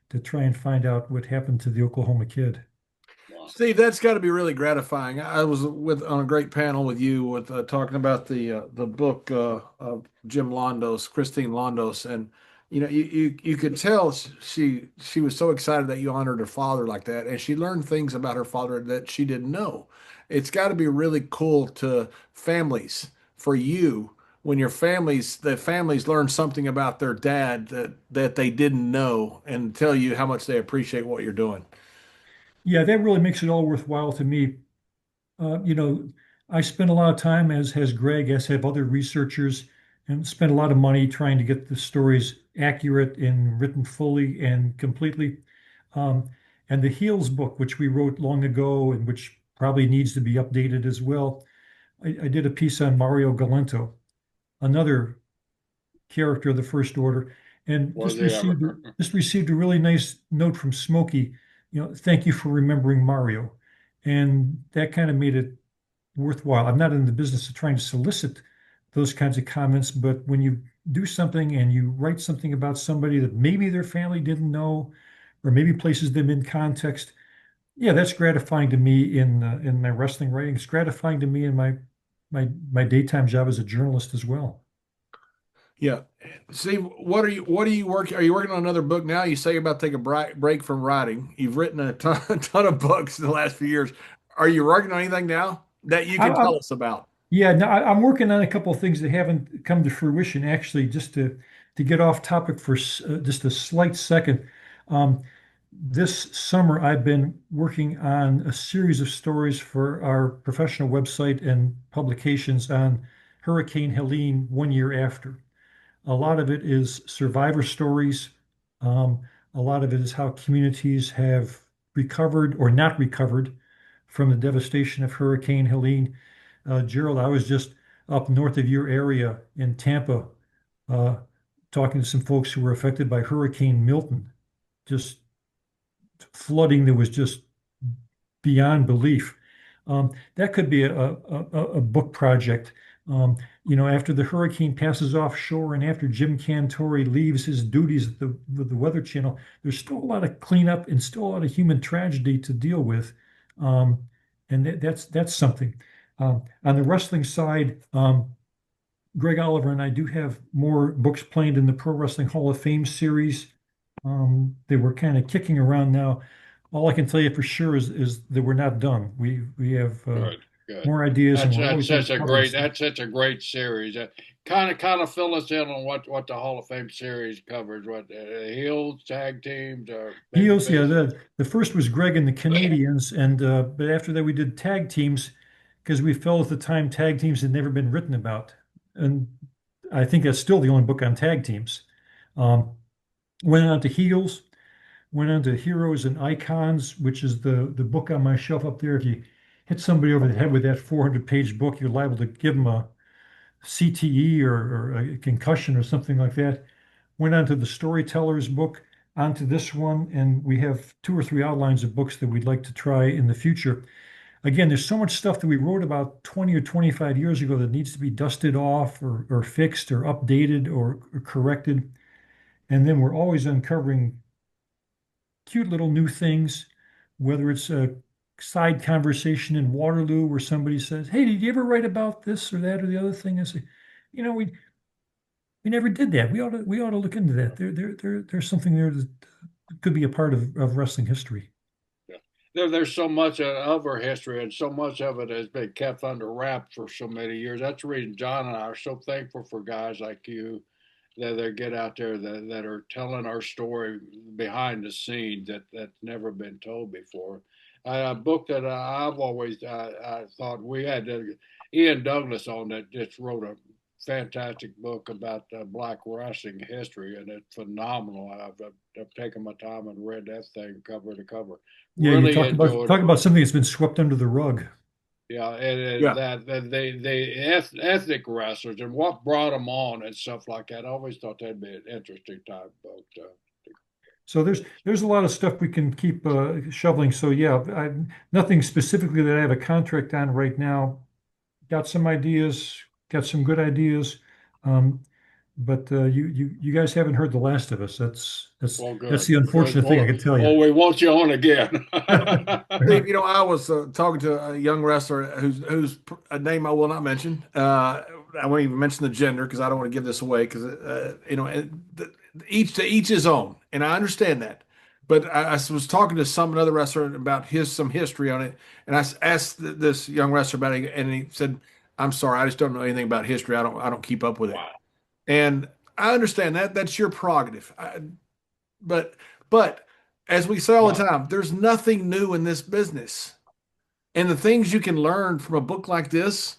to try and find out what happened to the Oklahoma Kid. Wow. Steve, that's got to be really gratifying. I was with on a great panel with you with talking about the book of Jim Londos, Christine Londos, and you could tell she was so excited that you honored her father like that, and she learned things about her father that she didn't know. It's got to be really cool to families for you when the families learn something about their dad that they didn't know and tell you how much they appreciate what you're doing. Yeah, that really makes it all worthwhile to me. You know, I spent a lot of time, as has Greg, as have other researchers, and spent a lot of money trying to get the stories accurate and written fully and completely. Um, and the Heels book, which we wrote long ago and which probably needs to be updated as well, I did a piece on Mario Galento, another character of the First Order, and Was he ever? just received a really nice note from Smokey. Thank you for remembering Mario, and that kind of made it worthwhile. I'm not in the business of trying to solicit those kinds of comments, but when you do something and you write something about somebody that maybe their family didn't know, or maybe places them in context, yeah, that's gratifying to me in my wrestling writing. It's gratifying to me in my daytime job as a journalist as well. Yeah. See, what are you working? Are you working on another book now? You say you're about to take a break from writing. You've written a ton of books in the last few years. Are you working on anything now that you I, can I, tell us about? yeah, no, I'm working on a couple of things that haven't come to fruition. Actually, just to get off topic for just a slight second. Um, this summer, I've been working on a series of stories for our professional website and publications on Hurricane Helene 1 year after. A lot of it is survivor stories. Um, a lot of it is how communities have recovered or not recovered from the devastation of Hurricane Helene. Gerald, I was just up north of your area in Tampa, uh, talking to some folks who were affected by Hurricane Milton. Just flooding that was just beyond belief. That could be a book project. Um, after the hurricane passes offshore and after Jim Cantore leaves his duties at the Weather Channel, there's still a lot of cleanup and still a lot of human tragedy to deal with. Um, and that's something. On the wrestling side, Greg Oliver and I do have more books planned in the Pro Wrestling Hall of Fame series. They were kind of kicking around now. All I can tell you for sure is that we're not done. We have Good, good. more ideas, and That's we're that's always such a uncovering great stuff. that's such a great series. Kind of fill us in on what the Hall of Fame series covers. What heels, tag teams, or baby Heels, yeah. faces. The first was Greg and the Canadians, and but after that we did tag teams because we felt at the time tag teams had never been written about, and I think that's still the only book on tag teams. Um, Went on to heels, went on to heroes and icons, which is the book on my shelf up there. If you hit somebody over the head with that 400-page book, you're liable to give them a CTE or a concussion or something like that. Went on to the storyteller's book, onto this one, and we have two or three outlines of books that we'd like to try in the future. Again, there's so much stuff that we wrote about 20 or 25 years ago that needs to be dusted off or fixed or updated or corrected. And then we're always uncovering cute little new things, whether it's a side conversation in Waterloo where somebody says, "Hey, did you ever write about this or that or the other thing?" I say, we never did that. We ought to look into that. There's something there that could be a part of wrestling history. Yeah. There's so much of our history, and so much of it has been kept under wraps for so many years. That's the reason John and I are so thankful for guys like you that get out there that are telling our story behind the scenes that's never been told before. A book that I've always I thought we had Ian Douglas on that just wrote a fantastic book about black wrestling history, and it's phenomenal. I've taken my time and read that thing cover to cover. Yeah, you Really enjoyed. talk about something that's been swept under the rug. Yeah, and Yeah. that they ethnic wrestlers and what brought them on and stuff like that. I always thought that'd be an interesting type book. So there's a lot of stuff we can keep shoveling. So yeah, nothing specifically that I have a contract on right now. Got some ideas, got some good ideas. Um, but you guys haven't heard the last of us. That's Well, that's good. the unfortunate thing I can tell Well, you. we want you on again. Steve, I was talking to a young wrestler who's a name I will not mention. I won't even mention the gender because I don't want to give this away because each to each his own, and I understand that. But I was talking to another wrestler about some history on it, and I asked this young wrestler about it, and he said, "I'm sorry, I just don't know anything about history. I don't keep up with it." Wow. And I understand that. That's your prerogative. But as we say all the time, there's nothing new in this business. And the things you can learn from a book like this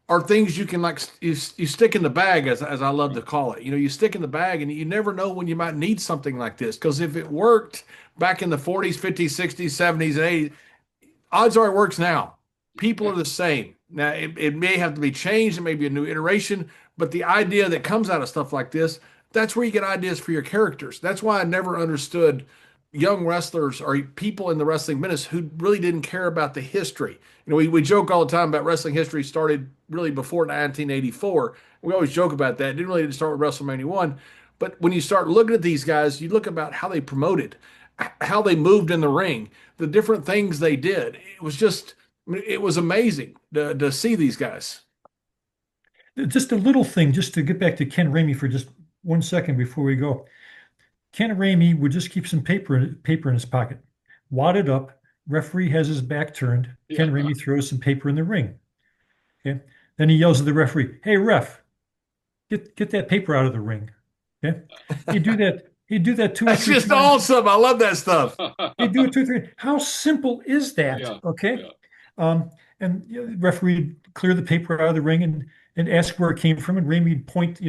are things you can you stick in the bag, as I love to call it. You stick in the bag and you never know when you might need something like this. Because if it worked back in the 40s, 50s, 60s, 70s, and 80s, odds are it works now. People are the same. Now, it may have to be changed. It may be a new iteration, but the idea that comes out of stuff like this, that's where you get ideas for your characters. That's why I never understood young wrestlers or people in the wrestling business who really didn't care about the history. We joke all the time about wrestling history started really before 1984. We always joke about that. It didn't really start with WrestleMania 1. But when you start looking at these guys, you look about how they promoted, how they moved in the ring, the different things they did. It was amazing to see these guys. Just a little thing, just to get back to Ken Ramey for just 1 second before we go. Ken Ramey would just keep some paper in his pocket, wad it up. Referee has his back turned. Ken Ramey throws some paper in the ring. Okay. Then he yells at the referee, "Hey ref, get that paper out of the ring." Okay. He'd do that 2 or 3 That's just times. awesome. I love that stuff. He'd do it 2 or 3. How simple is that? Yeah. Okay. Yeah. And the referee would clear the paper out of the ring and ask where it came from, and Ramey would point,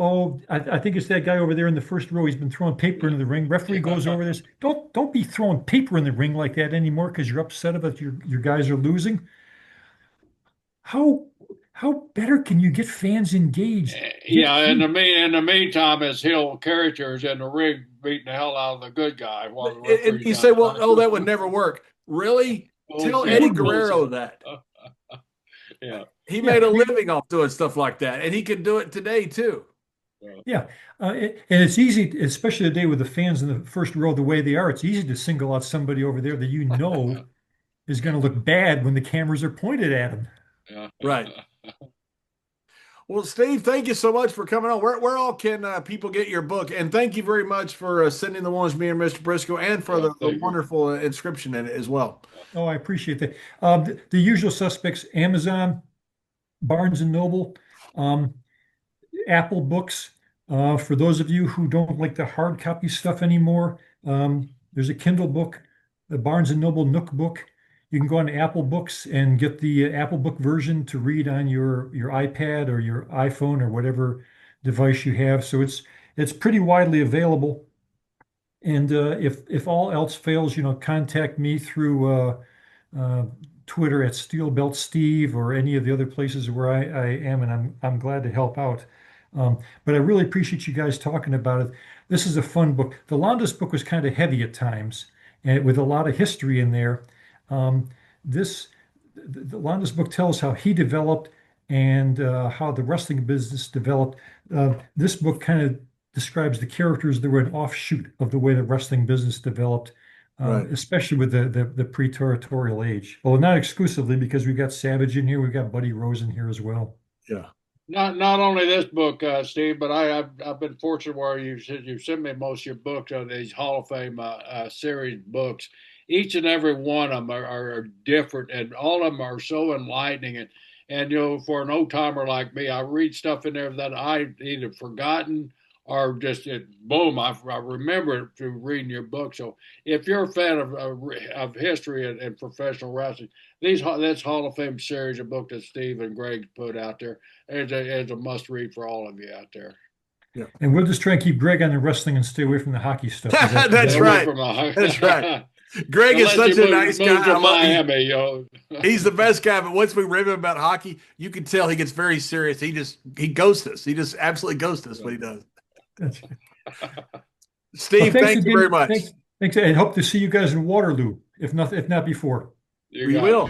"Oh, I think it's that guy over there in the first row. He's been throwing paper into the ring." Referee goes over this. Don't be throwing paper in the ring like that anymore because you're upset about your guys are losing. How better can you get fans engaged? Yeah, in the meantime, his heel characters in the ring beating the hell out of the good guy. And you say, "Well, that would never work." Really? Tell Eddie Guerrero that. Yeah. He made a living off doing stuff like that, and he could do it today too. Yeah, and it's easy, especially today with the fans in the first row the way they are. It's easy to single out somebody over there that is going to look bad when the cameras are pointed at him. Yeah. Right. Well, Steve, thank you so much for coming on. Where all can people get your book? And thank you very much for sending the ones me and Mr. Brisco, and for the wonderful inscription in it as well. Oh, I appreciate that. The usual suspects: Amazon, Barnes and Noble, Apple Books. For those of you who don't like the hard copy stuff anymore, there's a Kindle book, the Barnes and Noble Nook book. You can go on Apple Books and get the Apple Book version to read on your iPad or your iPhone or whatever device you have. So it's pretty widely available. And if all else fails, contact me through Twitter at Steelbelt Steve or any of the other places where I am, and I'm glad to help out. But I really appreciate you guys talking about it. This is a fun book. The Londos book was kind of heavy at times, and with a lot of history in there. The Londos book tells how he developed and how the wrestling business developed. This book kind of describes the characters that were an offshoot of the way the wrestling business developed, right, especially with the pre-territorial age. Well, not exclusively, because we've got Savage in here, we've got Buddy Rose in here as well. Yeah. Not only this book, Steve, but I've been fortunate where you sent me most of your books, these Hall of Fame series books. Each and every one of them are different, and all of them are so enlightening. And for an old timer like me, I read stuff in there that I either forgotten or just boom, I remember it through reading your book. So if you're a fan of history and professional wrestling, this Hall of Fame series, a book that Steve and Greg put out there, is a must read for all of you out there. Yeah. And we'll just try and keep Greg on the wrestling and stay away from the hockey stuff. That's right. That's right. Greg is such a nice guy. Miami, he's the best guy. But once we rib him about hockey, you can tell he gets very serious. He ghosts us. He just absolutely ghosts us when he does. That's right. Steve, thank you very much. Thanks. I hope to see you guys in Waterloo, if not before. We will.